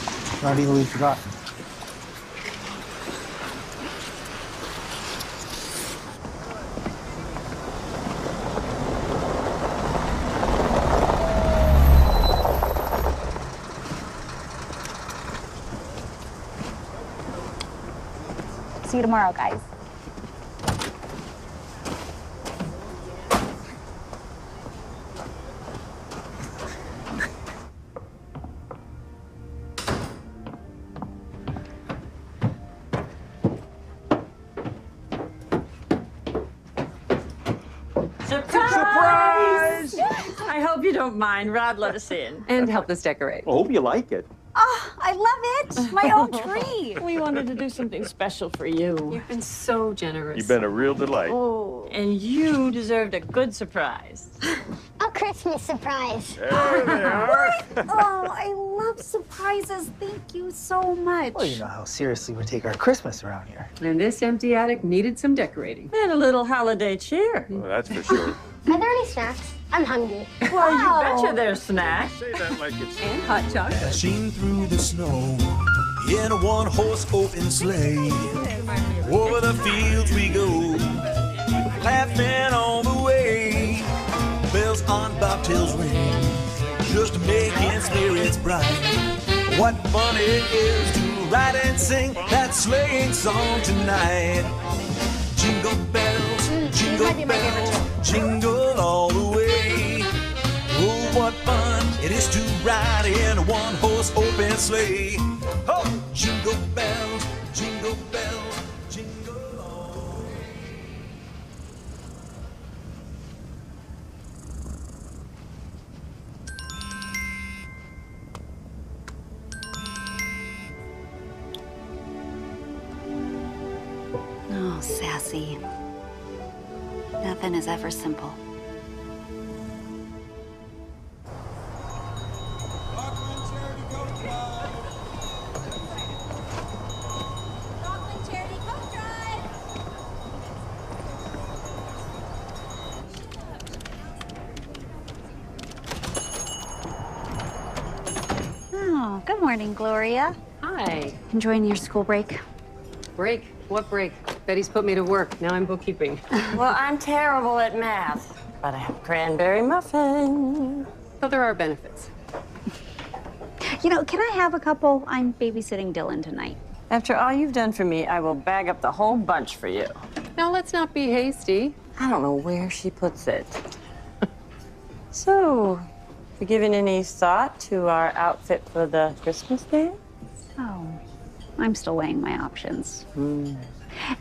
it's not easily forgotten. See you tomorrow, guys. Surprise! I hope you don't mind. Rod let us in. And help us decorate. I hope you like it. Oh, I love it! My own tree! We wanted to do something special for you. You've been so generous. You've been a real delight. Oh, and you deserved a good surprise. A Christmas surprise. There they are. Oh, I love surprises. Thank you so much. Well, you know how seriously we take our Christmas around here. And this empty attic needed some decorating. And a little holiday cheer. Well, that's for sure. Are there any snacks? I'm hungry. Well, you betcha there's snacks. Say that like it's... And hot chocolate. Dashing through the snow in a one-horse open sleigh. Over the fields we go, laughing all the way. Bells on bobtails ring, just making spirits bright. What fun it is to ride and sing that sleighing song tonight. Jingle bells, jingle all the way. Oh, what fun it is to ride in a one-horse open sleigh. Oh, jingle bells, jingle all the way. Oh, sassy. Nothing is ever simple. Oh, good morning, Gloria. Hi. Enjoying your school break? Break? What break? Betty's put me to work. Now I'm bookkeeping. Well, I'm terrible at math, but I have cranberry muffin. So there are benefits. You know, can I have a couple? I'm babysitting Dylan tonight. After all you've done for me, I will bag up the whole bunch for you. Now let's not be hasty. I don't know where she puts it. So, have you given any thought to our outfit for the Christmas dance? Oh, I'm still weighing my options.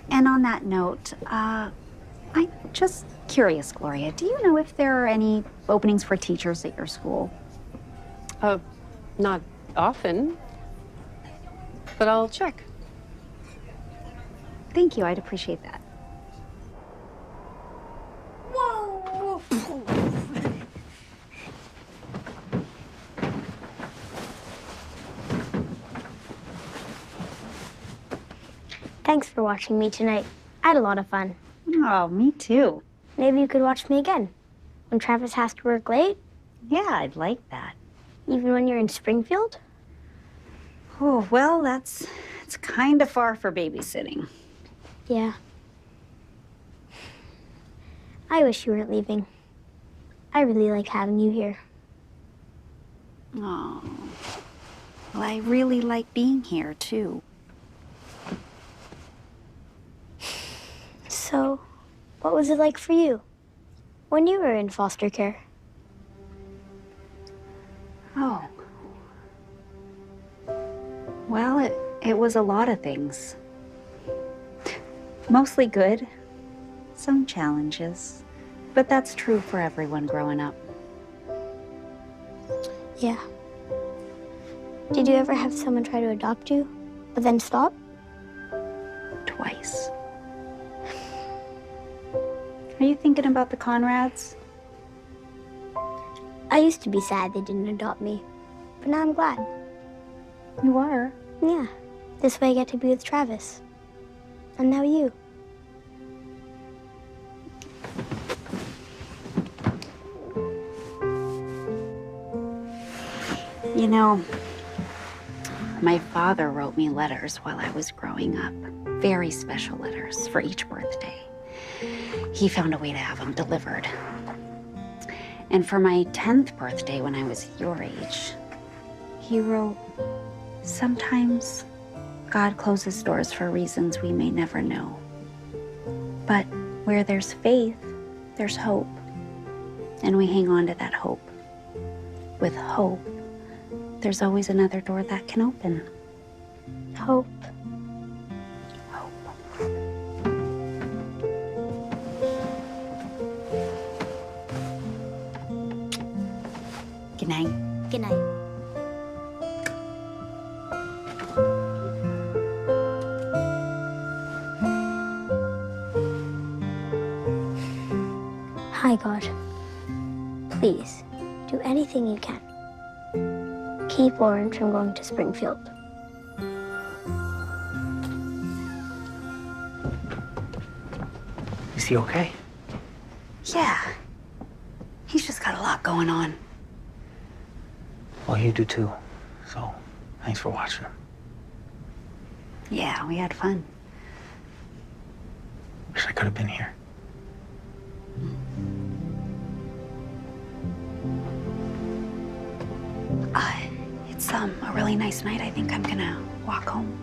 And on that note, I'm just curious, Gloria, do you know if there are any openings for teachers at your school? Not often, but I'll check. Thank you, I'd appreciate that. Whoa! Thanks for watching me tonight. I had a lot of fun. Oh, me too. Maybe you could watch me again. When Travis has to work late? Yeah, I'd like that. Even when you're in Springfield? Oh, well, it's kind of far for babysitting. Yeah. I wish you weren't leaving. I really like having you here. Oh. Well, I really like being here, too. So, what was it like for you when you were in foster care? Oh. Well, it was a lot of things. Mostly good. Some challenges. But that's true for everyone growing up. Yeah. Did you ever have someone try to adopt you, but then stop? Twice. Are you thinking about the Conrads? I used to be sad they didn't adopt me, but now I'm glad. You are? Yeah. This way I get to be with Travis. And now you. You know, my father wrote me letters while I was growing up. Very special letters for each birthday. He found a way to have them delivered. And for my 10th birthday, when I was your age, he wrote, "Sometimes God closes doors for reasons we may never know. But where there's faith, there's hope. And we hang on to that hope. With hope, there's always another door that can open." Hope. Good night. Good night. Hi, God. Please, do anything you can. Keep Lauren from going to Springfield. Is he okay? Yeah. He's just got a lot going on. Well, you do too. So, thanks for watching. Yeah, we had fun. Wish I could have been here. It's a really nice night. I think I'm gonna walk home.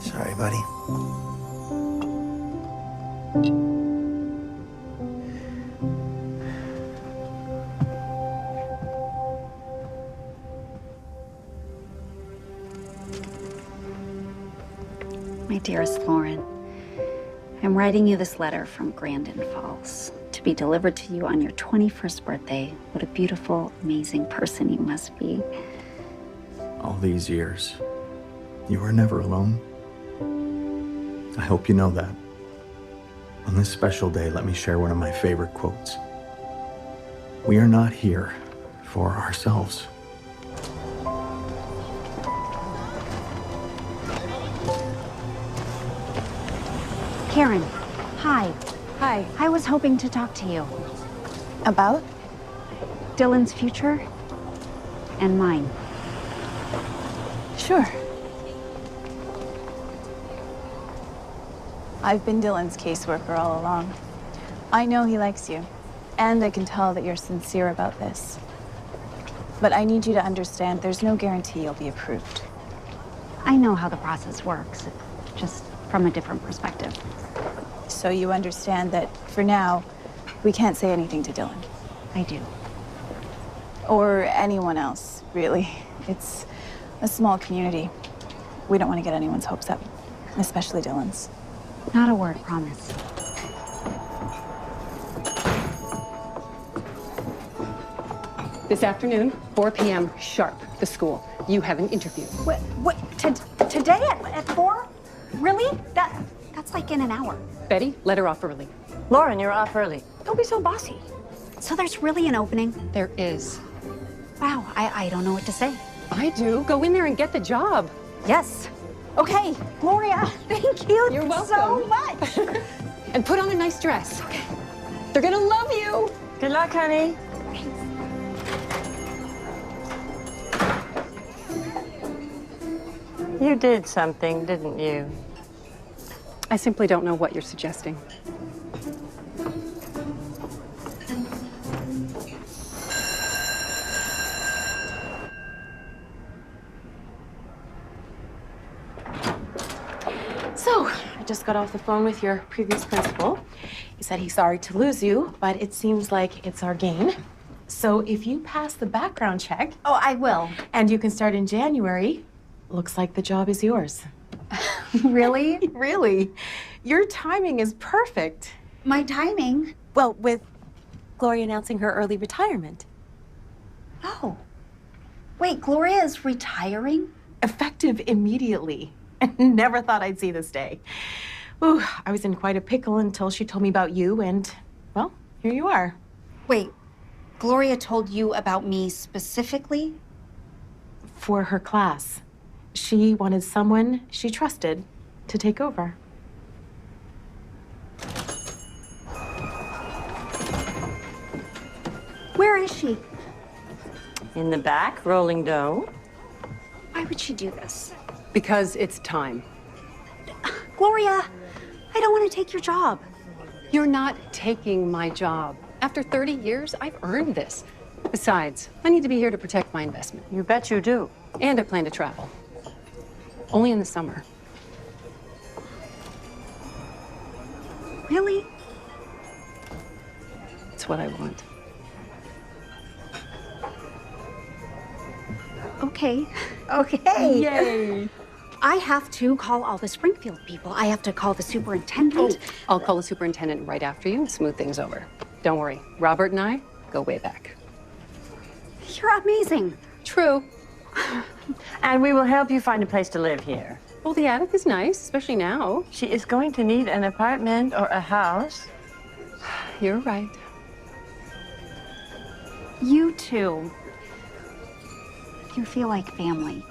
Sorry, buddy. My dearest Lauren, I'm writing you this letter from Grandon Falls to be delivered to you on your 21st birthday. What a beautiful, amazing person you must be. All these years, you were never alone. I hope you know that. On this special day, let me share one of my favorite quotes. We are not here for ourselves. Karen, hi. Hi. I was hoping to talk to you. About? Dylan's future and mine. Sure. I've been Dylan's caseworker all along. I know he likes you, and I can tell that you're sincere about this. But I need you to understand there's no guarantee you'll be approved. I know how the process works, just from a different perspective. So you understand that, for now, we can't say anything to Dylan. I do. Or anyone else, really. It's a small community. We don't want to get anyone's hopes up, especially Dylan's. Not a word, promise. This afternoon, 4 p.m. sharp, the school. You have an interview. What, today at 4? Really? That's like in an hour. Betty, let her off early. Lauren, you're off early. Don't be so bossy. So there's really an opening? There is. Wow, I don't know what to say. I do. Go in there and get the job. Yes. Okay, Gloria, thank you. You're welcome. So much. And put on a nice dress. Okay. They're gonna love you. Good luck, honey. You did something, didn't you? I simply don't know what you're suggesting. just got off the phone with your previous principal. He said he's sorry to lose you, but it seems like it's our gain. So if you pass the background check... Oh, I will. And you can start in January, looks like the job is yours. Really? Really. Your timing is perfect. My timing? Well, with Gloria announcing her early retirement. Oh. Wait, Gloria is retiring? Effective immediately. Never thought I'd see this day. Ooh, I was in quite a pickle until she told me about you, and, well, here you are. Wait, Gloria told you about me specifically? For her class. She wanted someone she trusted to take over. Where is she? In the back, rolling dough. Why would she do this? Because it's time. Gloria, I don't want to take your job. You're not taking my job. After 30 years, I've earned this. Besides, I need to be here to protect my investment. You bet you do. And I plan to travel. Only in the summer. Really? It's what I want. Okay. Okay. Yay! I have to call all the Springfield people. I have to call the superintendent. Oh, I'll call the superintendent right after you and smooth things over. Don't worry. Robert and I go way back. You're amazing. True. And we will help you find a place to live here. Well, the attic is nice, especially now. She is going to need an apartment or a house. You're right. You too. You feel like family.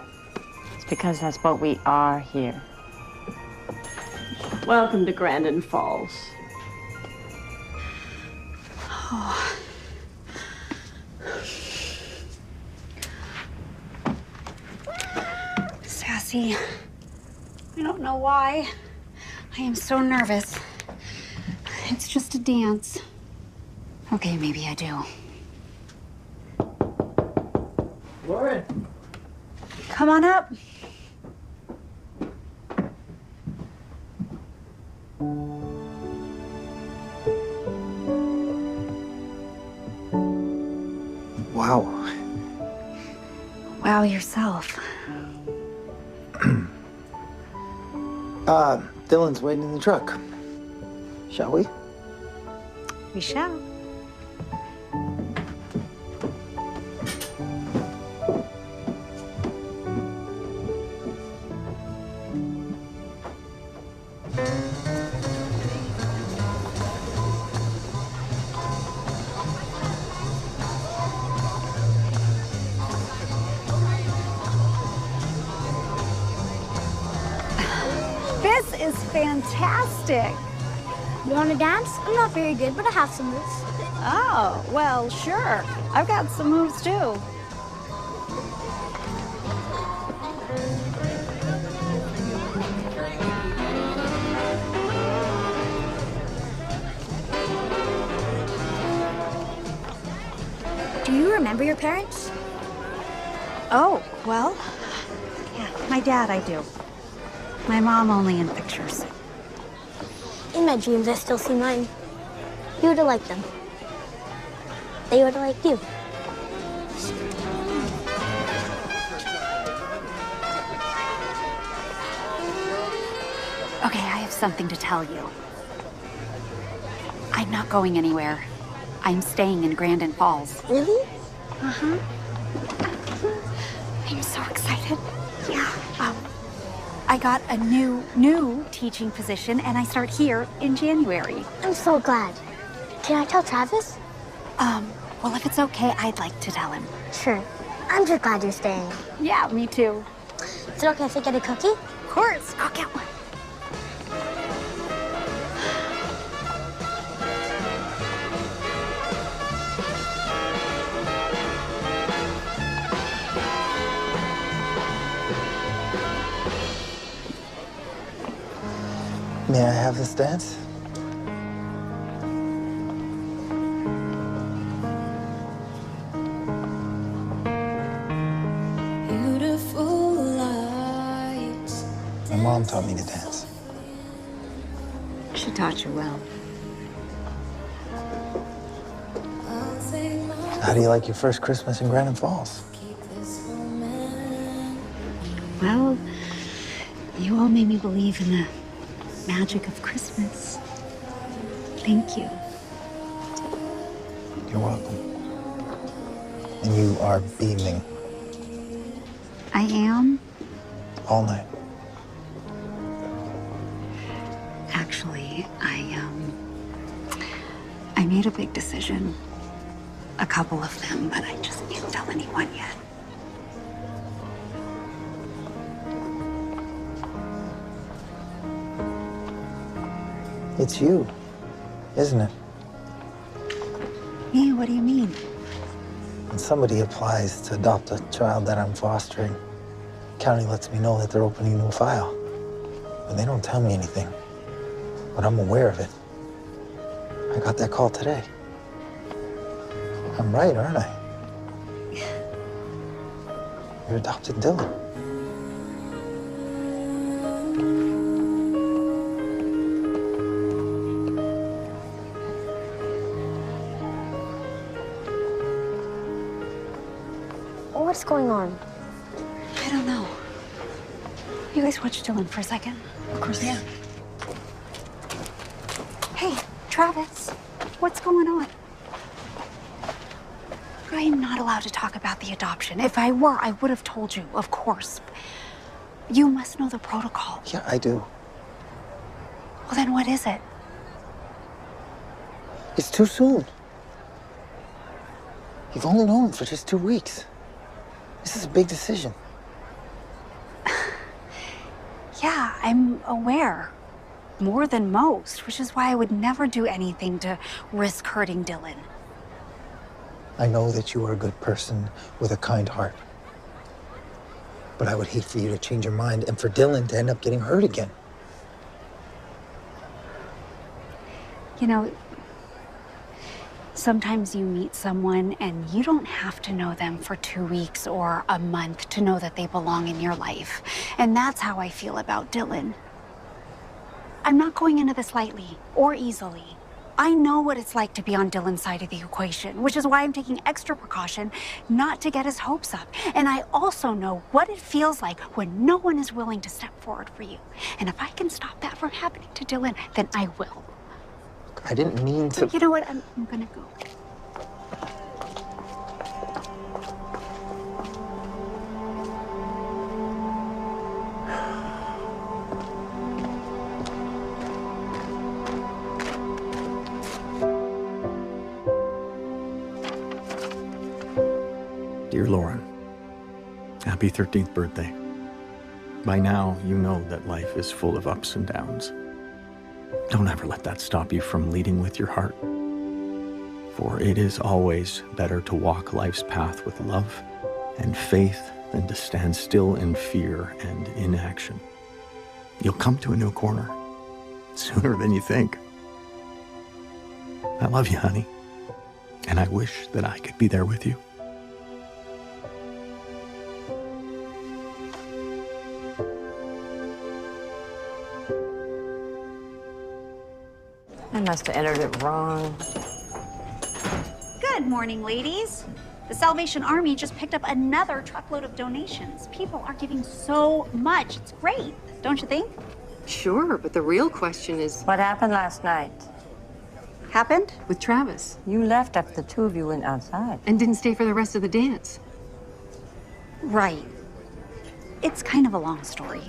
It's because that's what we are here. Welcome to Grandon Falls. Oh. Sassy, I don't know why. I am so nervous. It's just a dance. Okay, maybe I do. Lauren. Come on up. Wow. Wow, yourself. Dylan's waiting in the truck. Shall we? We shall. This is fantastic. You want to dance? I'm not very good, but I have some moves. Oh, well, sure. I've got some moves too. Do you remember your parents? Oh, well, yeah, my dad I do. My mom only in pictures. In my dreams, I still see mine. You would have liked them. They would have liked you. Okay, I have something to tell you. I'm not going anywhere. I'm staying in Grandon Falls. Really? Uh-huh. I'm so excited. Yeah. I got a new teaching position, and I start here in January. I'm so glad. Can I tell Travis? Well, if it's okay, I'd like to tell him. Sure. I'm just glad you're staying. Yeah, me too. Is it okay if I get a cookie? Of course. I'll get one. May I have this dance? Beautiful lights. My mom taught me to dance. taught you well. How do you like your first Christmas in Grandon Falls? Well, you all made me believe in the magic of Christmas. Thank you. You're welcome. And you are beaming. I am? All night. Actually, I made a big decision. A couple of them, but I just can't tell anyone yet. It's you, isn't it? Me? What do you mean? When somebody applies to adopt a child that I'm fostering, county lets me know that they're opening a new file. And they don't tell me anything, but I'm aware of it. I got that call today. I'm right, aren't I? You adopted Dylan. What's going on? I don't know. You guys watch Dylan for a second? Of course, yeah. Hey, Travis, what's going on? I am not allowed to talk about the adoption. If I were, I would have told you, of course. You must know the protocol. Yeah, I do. Well, then what is it? It's too soon. You've only known him for just 2 weeks. This is a big decision. Yeah, I'm aware. More than most, which is why I would never do anything to risk hurting Dylan. I know that you are a good person with a kind heart. But I would hate for you to change your mind and for Dylan to end up getting hurt again. You know, sometimes you meet someone and you don't have to know them for 2 weeks or a month to know that they belong in your life. And that's how I feel about Dylan. I'm not going into this lightly or easily. I know what it's like to be on Dylan's side of the equation, which is why I'm taking extra precaution not to get his hopes up. And I also know what it feels like when no one is willing to step forward for you. And if I can stop that from happening to Dylan, then I will. I didn't mean to... You know what? I'm gonna go. Dear Lauren, happy 13th birthday. By now, you know that life is full of ups and downs. Don't ever let that stop you from leading with your heart. For it is always better to walk life's path with love and faith than to stand still in fear and inaction. You'll come to a new corner sooner than you think. I love you, honey, and I wish that I could be there with you. I must have entered it wrong. Good morning, ladies. The Salvation Army just picked up another truckload of donations. People are giving so much. It's great, don't you think? Sure, but the real question is... What happened last night? Happened? With Travis. You left after the two of you went outside. And didn't stay for the rest of the dance. Right. It's kind of a long story.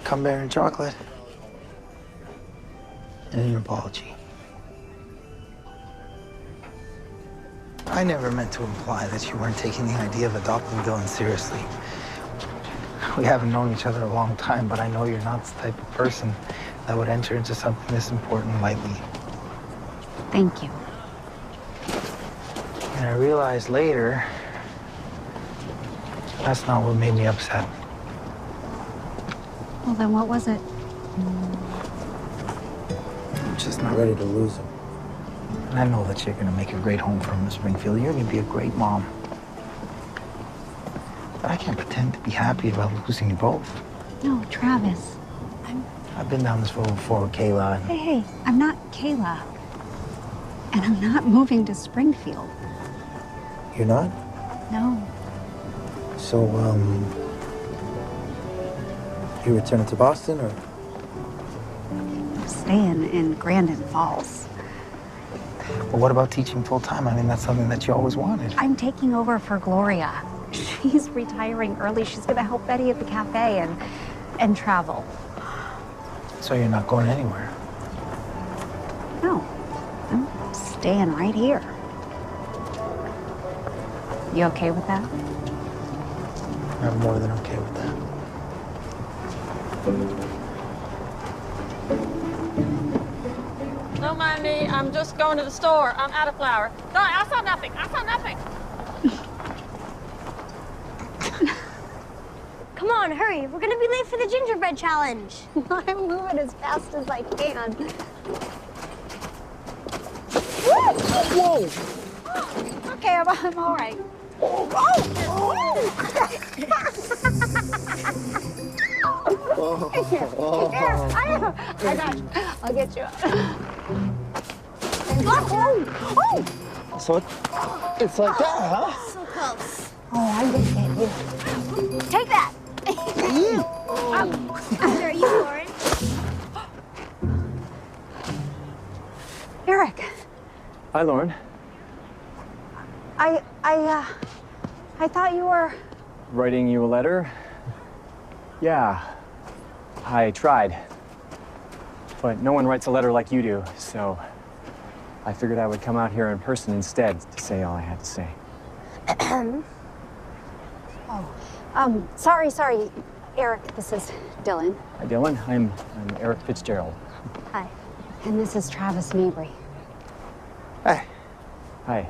Come bear and chocolate. And an apology. I never meant to imply that you weren't taking the idea of adopting Dylan seriously. We haven't known each other a long time, but I know you're not the type of person that would enter into something this important lightly. Thank you. And I realized later, that's not what made me upset. Well, then what was it? I'm just not ready to lose him. And I know that you're gonna make a great home for him in Springfield. You're gonna be a great mom. I can't pretend to be happy about losing you both. No, Travis. I've been down this road before with Kayla. And... Hey, I'm not Kayla. And I'm not moving to Springfield. You're not? No. So, you returning to Boston, or? I'm staying in Grandon Falls. Well, what about teaching full-time? I mean, that's something that you always wanted. I'm taking over for Gloria. She's retiring early. She's going to help Betty at the cafe and travel. So you're not going anywhere? No, I'm staying right here. You okay with that? I'm more than okay with that. Don't mind me. I'm just going to the store. I'm out of flour. No, I saw nothing. I saw nothing. Come on, hurry. We're gonna be late for the gingerbread challenge. I'm moving as fast as I can. Whoa! Okay, I'm all right. I got you. I'll get you. So it's like that, huh? So close. Oh, I'm gonna get you. Take that. Are you Lauren? Eric. Hi, Lauren. I thought you were... Writing you a letter? Yeah, I tried. But no one writes a letter like you do, so I figured I would come out here in person instead to say all I had to say. Sorry. Eric, this is Dylan. Hi, Dylan. I'm Eric Fitzgerald. Hi. And this is Travis Mabry. Hey. Hi.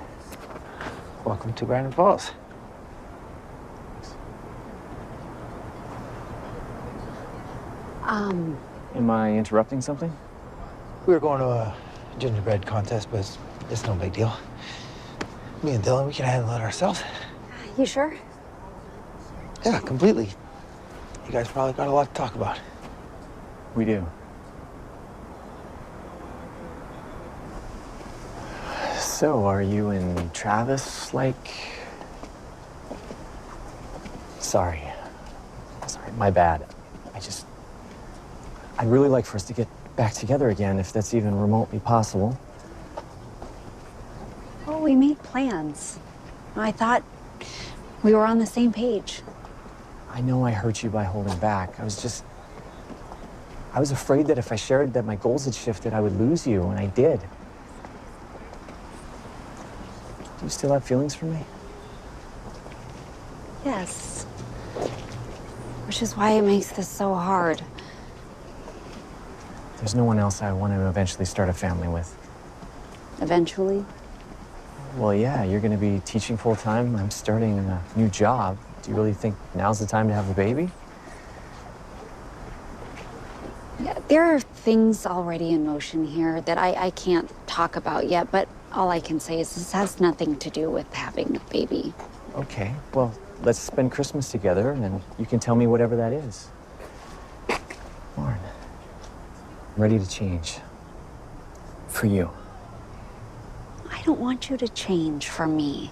Welcome to Grandon Falls. Am I interrupting something? We were going to a gingerbread contest, but it's no big deal. Me and Dylan, we can handle it ourselves. You sure? Yeah, completely. You guys probably got a lot to talk about. We do. So, are you and Travis, like... Sorry, my bad. I'd really like for us to get back together again, if that's even remotely possible. Well, we made plans. I thought we were on the same page. I know I hurt you by holding back. I was afraid that if I shared that my goals had shifted, I would lose you, and I did. Do you still have feelings for me? Yes. Which is why it makes this so hard. There's no one else I want to eventually start a family with. Eventually? Well, yeah, you're going to be teaching full-time. I'm starting a new job. Do you really think now's the time to have a baby? Yeah, there are things already in motion here that I can't talk about yet, but all I can say is this has nothing to do with having a baby. Okay, well, let's spend Christmas together, and then you can tell me whatever that is. Lauren, I'm ready to change. For you. I don't want you to change for me.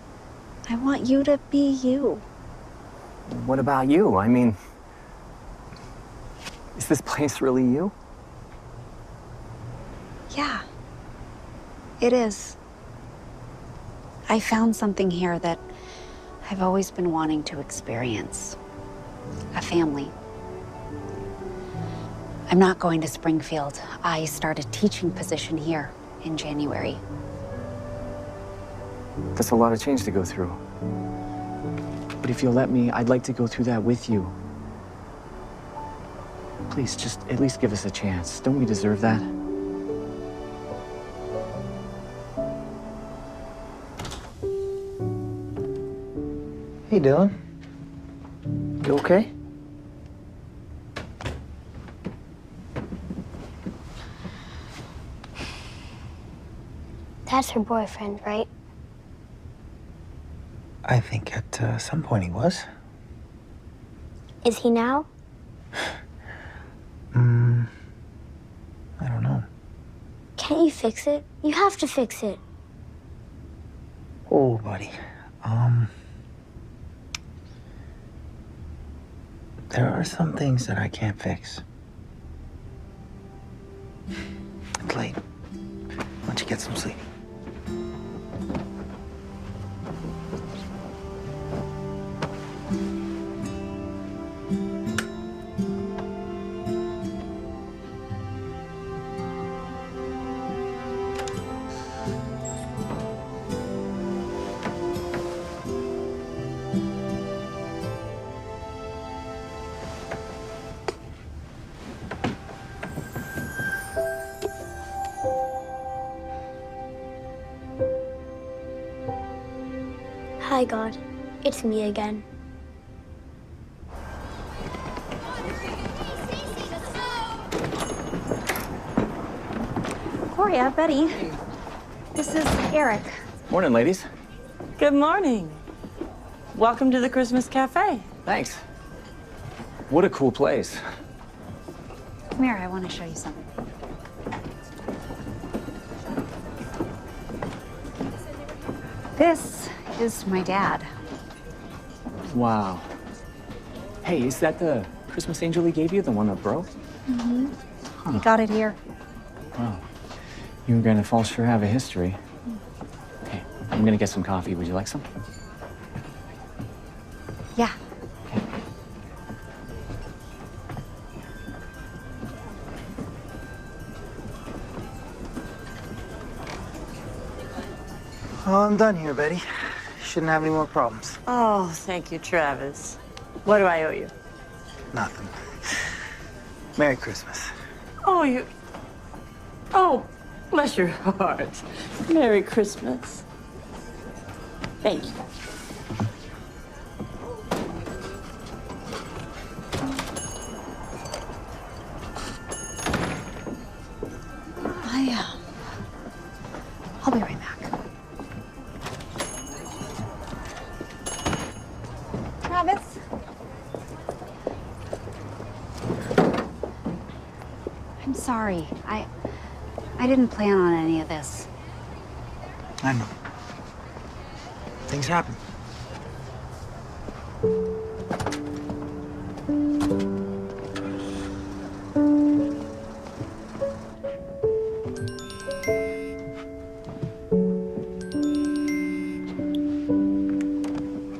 I want you to be you. What about you? I mean, is this place really you? Yeah, it is. I found something here that I've always been wanting to experience. A family. I'm not going to Springfield. I start a teaching position here in January. That's a lot of change to go through. But if you'll let me, I'd like to go through that with you. Please, just at least give us a chance. Don't we deserve that? Hey, Dylan. You okay? That's her boyfriend, right? I think at some point he was. Is he now? I don't know. Can't you fix it? You have to fix it. Oh, buddy. There are some things that I can't fix. It's late. Why don't you get some sleep? Hi, God. It's me again. Gloria, Betty. This is Eric. Morning, ladies. Good morning. Welcome to the Christmas Cafe. Thanks. What a cool place. Come here, I want to show you something. This is my dad. Wow. Hey, is that the Christmas angel he gave you, the one that broke? Mm-hmm. He got it here. Wow. You and Grandon Falls sure have a history. Okay, I'm gonna get some coffee. Would you like some? Yeah. Oh, I'm done here, Betty. Shouldn't have any more problems. Oh, thank you, Travis. What do I owe you? Nothing. Merry Christmas. Oh, you... Oh, bless your heart. Merry Christmas. Thank you. I'll be right back. Travis? I'm sorry. I didn't plan on any of this. I know. Things happen.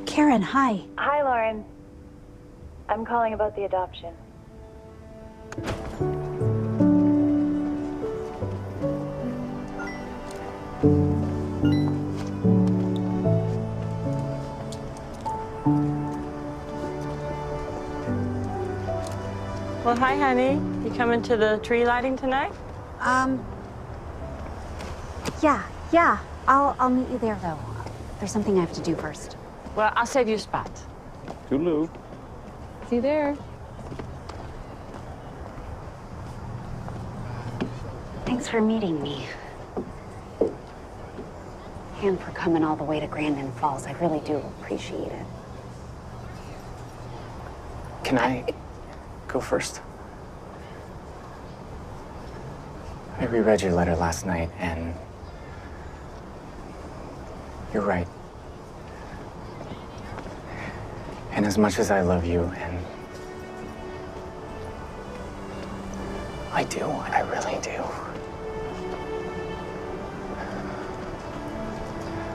Karen, hi. Hi, Lauren. I'm calling about the adoption. Well, hi, honey. You coming to the tree lighting tonight? Yeah. I'll meet you there, though. There's something I have to do first. Well, I'll save you a spot. Toodaloo. See you there. Thanks for meeting me. And for coming all the way to Grandon Falls. I really do appreciate it. Can I go first? I reread your letter last night, and you're right. And as much as I love you, and I do, I really do.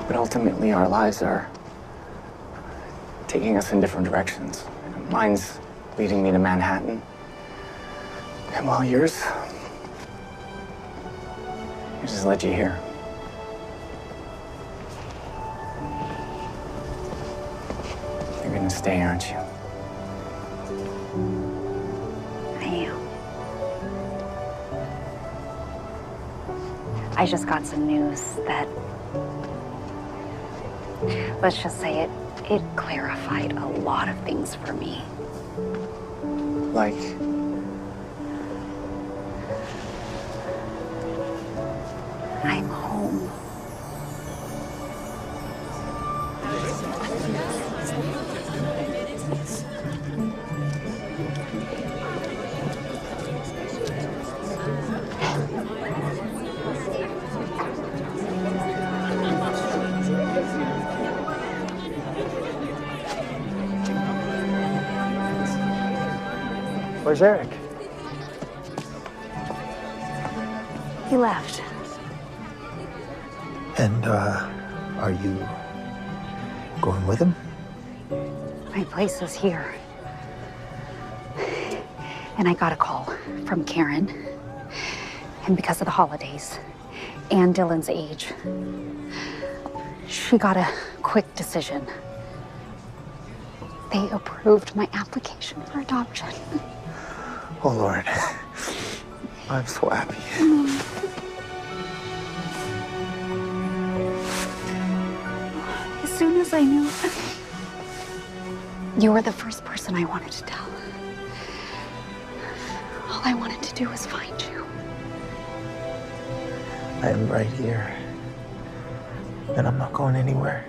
But ultimately, our lives are taking us in different directions. Mine's leading me to Manhattan. And while yours has led you here. You're gonna stay, aren't you? I am. I just got some news that, let's just say it clarified a lot of things for me. Like? I'm home. Where's Eric? He left. And, are you going with him? My place is here. And I got a call from Karen. And because of the holidays and Dylan's age, she got a quick decision. They approved my application for adoption. Oh, Lord. I'm so happy. As soon as I knew, you were the first person I wanted to tell. All I wanted to do was find you. I am right here. And I'm not going anywhere.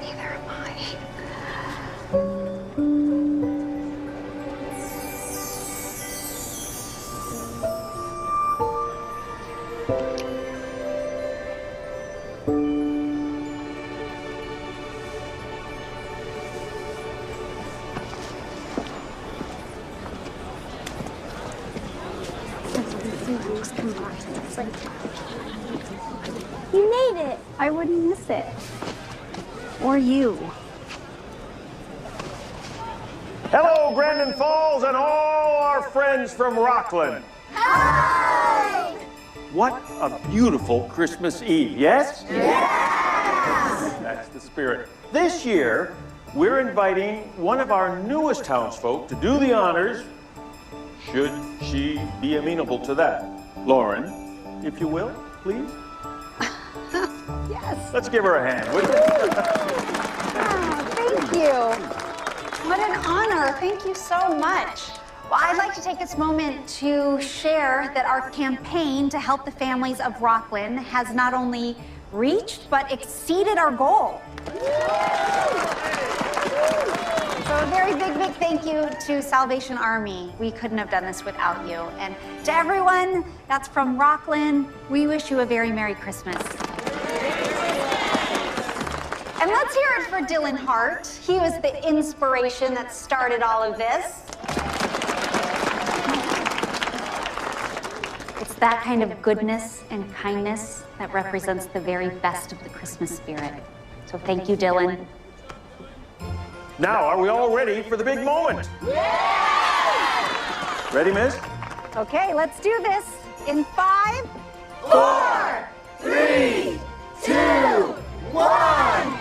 Neither am I. You made it. I wouldn't miss it. Or you. Hello, Grandon Falls and all our friends from Rockland. Hi! What a beautiful Christmas Eve, yes? Yes! That's the spirit. This year, we're inviting one of our newest townsfolk to do the honors, should she be amenable to that. Lauren, if you will, please. Yes. Let's give her a hand, would you? Thank you. What an honor. Thank you so much. Well, I'd like to take this moment to share that our campaign to help the families of Rockland has not only reached, but exceeded our goal. So a very big thank you to Salvation Army. We couldn't have done this without you. And to everyone that's from Rockland, we wish you a very Merry Christmas. And let's hear it for Dylan Hart. He was the inspiration that started all of this. It's that kind of goodness and kindness that represents the very best of the Christmas spirit. So thank you, Dylan. Now, are we all ready for the big moment? Yeah! Ready, miss? Okay, let's do this in 5, 4, 3, 2, 1.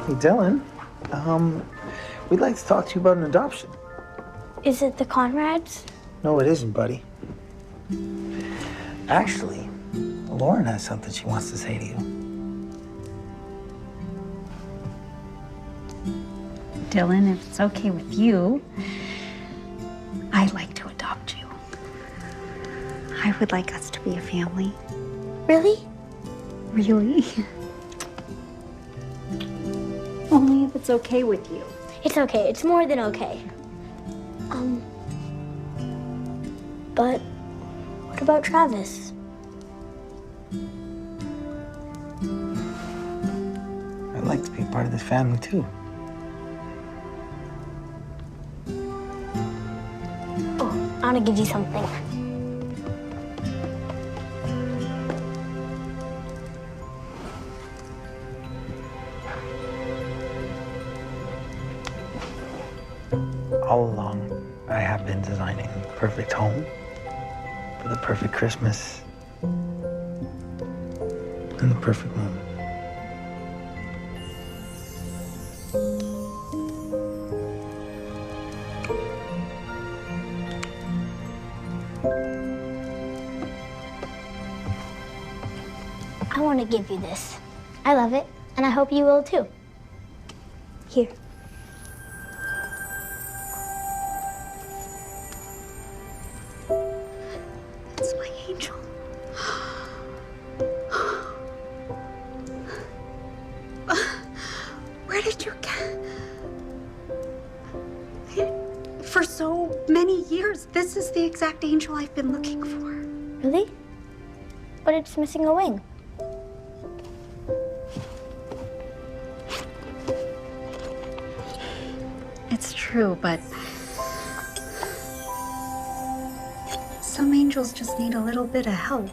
Hey, Dylan. We'd like to talk to you about an adoption. Is it the Conrads? No, it isn't, buddy. Actually, Lauren has something she wants to say to you. Dylan, if it's okay with you, I'd like to adopt you. I would like us to be a family. Really? Really? Only if it's okay with you. It's okay. It's more than okay. But what about Travis? I'd like to be a part of this family, too. Oh, I want to give you something. All along, I have been designing the perfect home for the perfect Christmas and the perfect moment. I want to give you this. I love it, and I hope you will too. Here. That's my angel. Where did you get? For so many years. This is the exact angel I've been looking for. Really? But it's missing a wing. It's true, but some angels just need a little bit of help.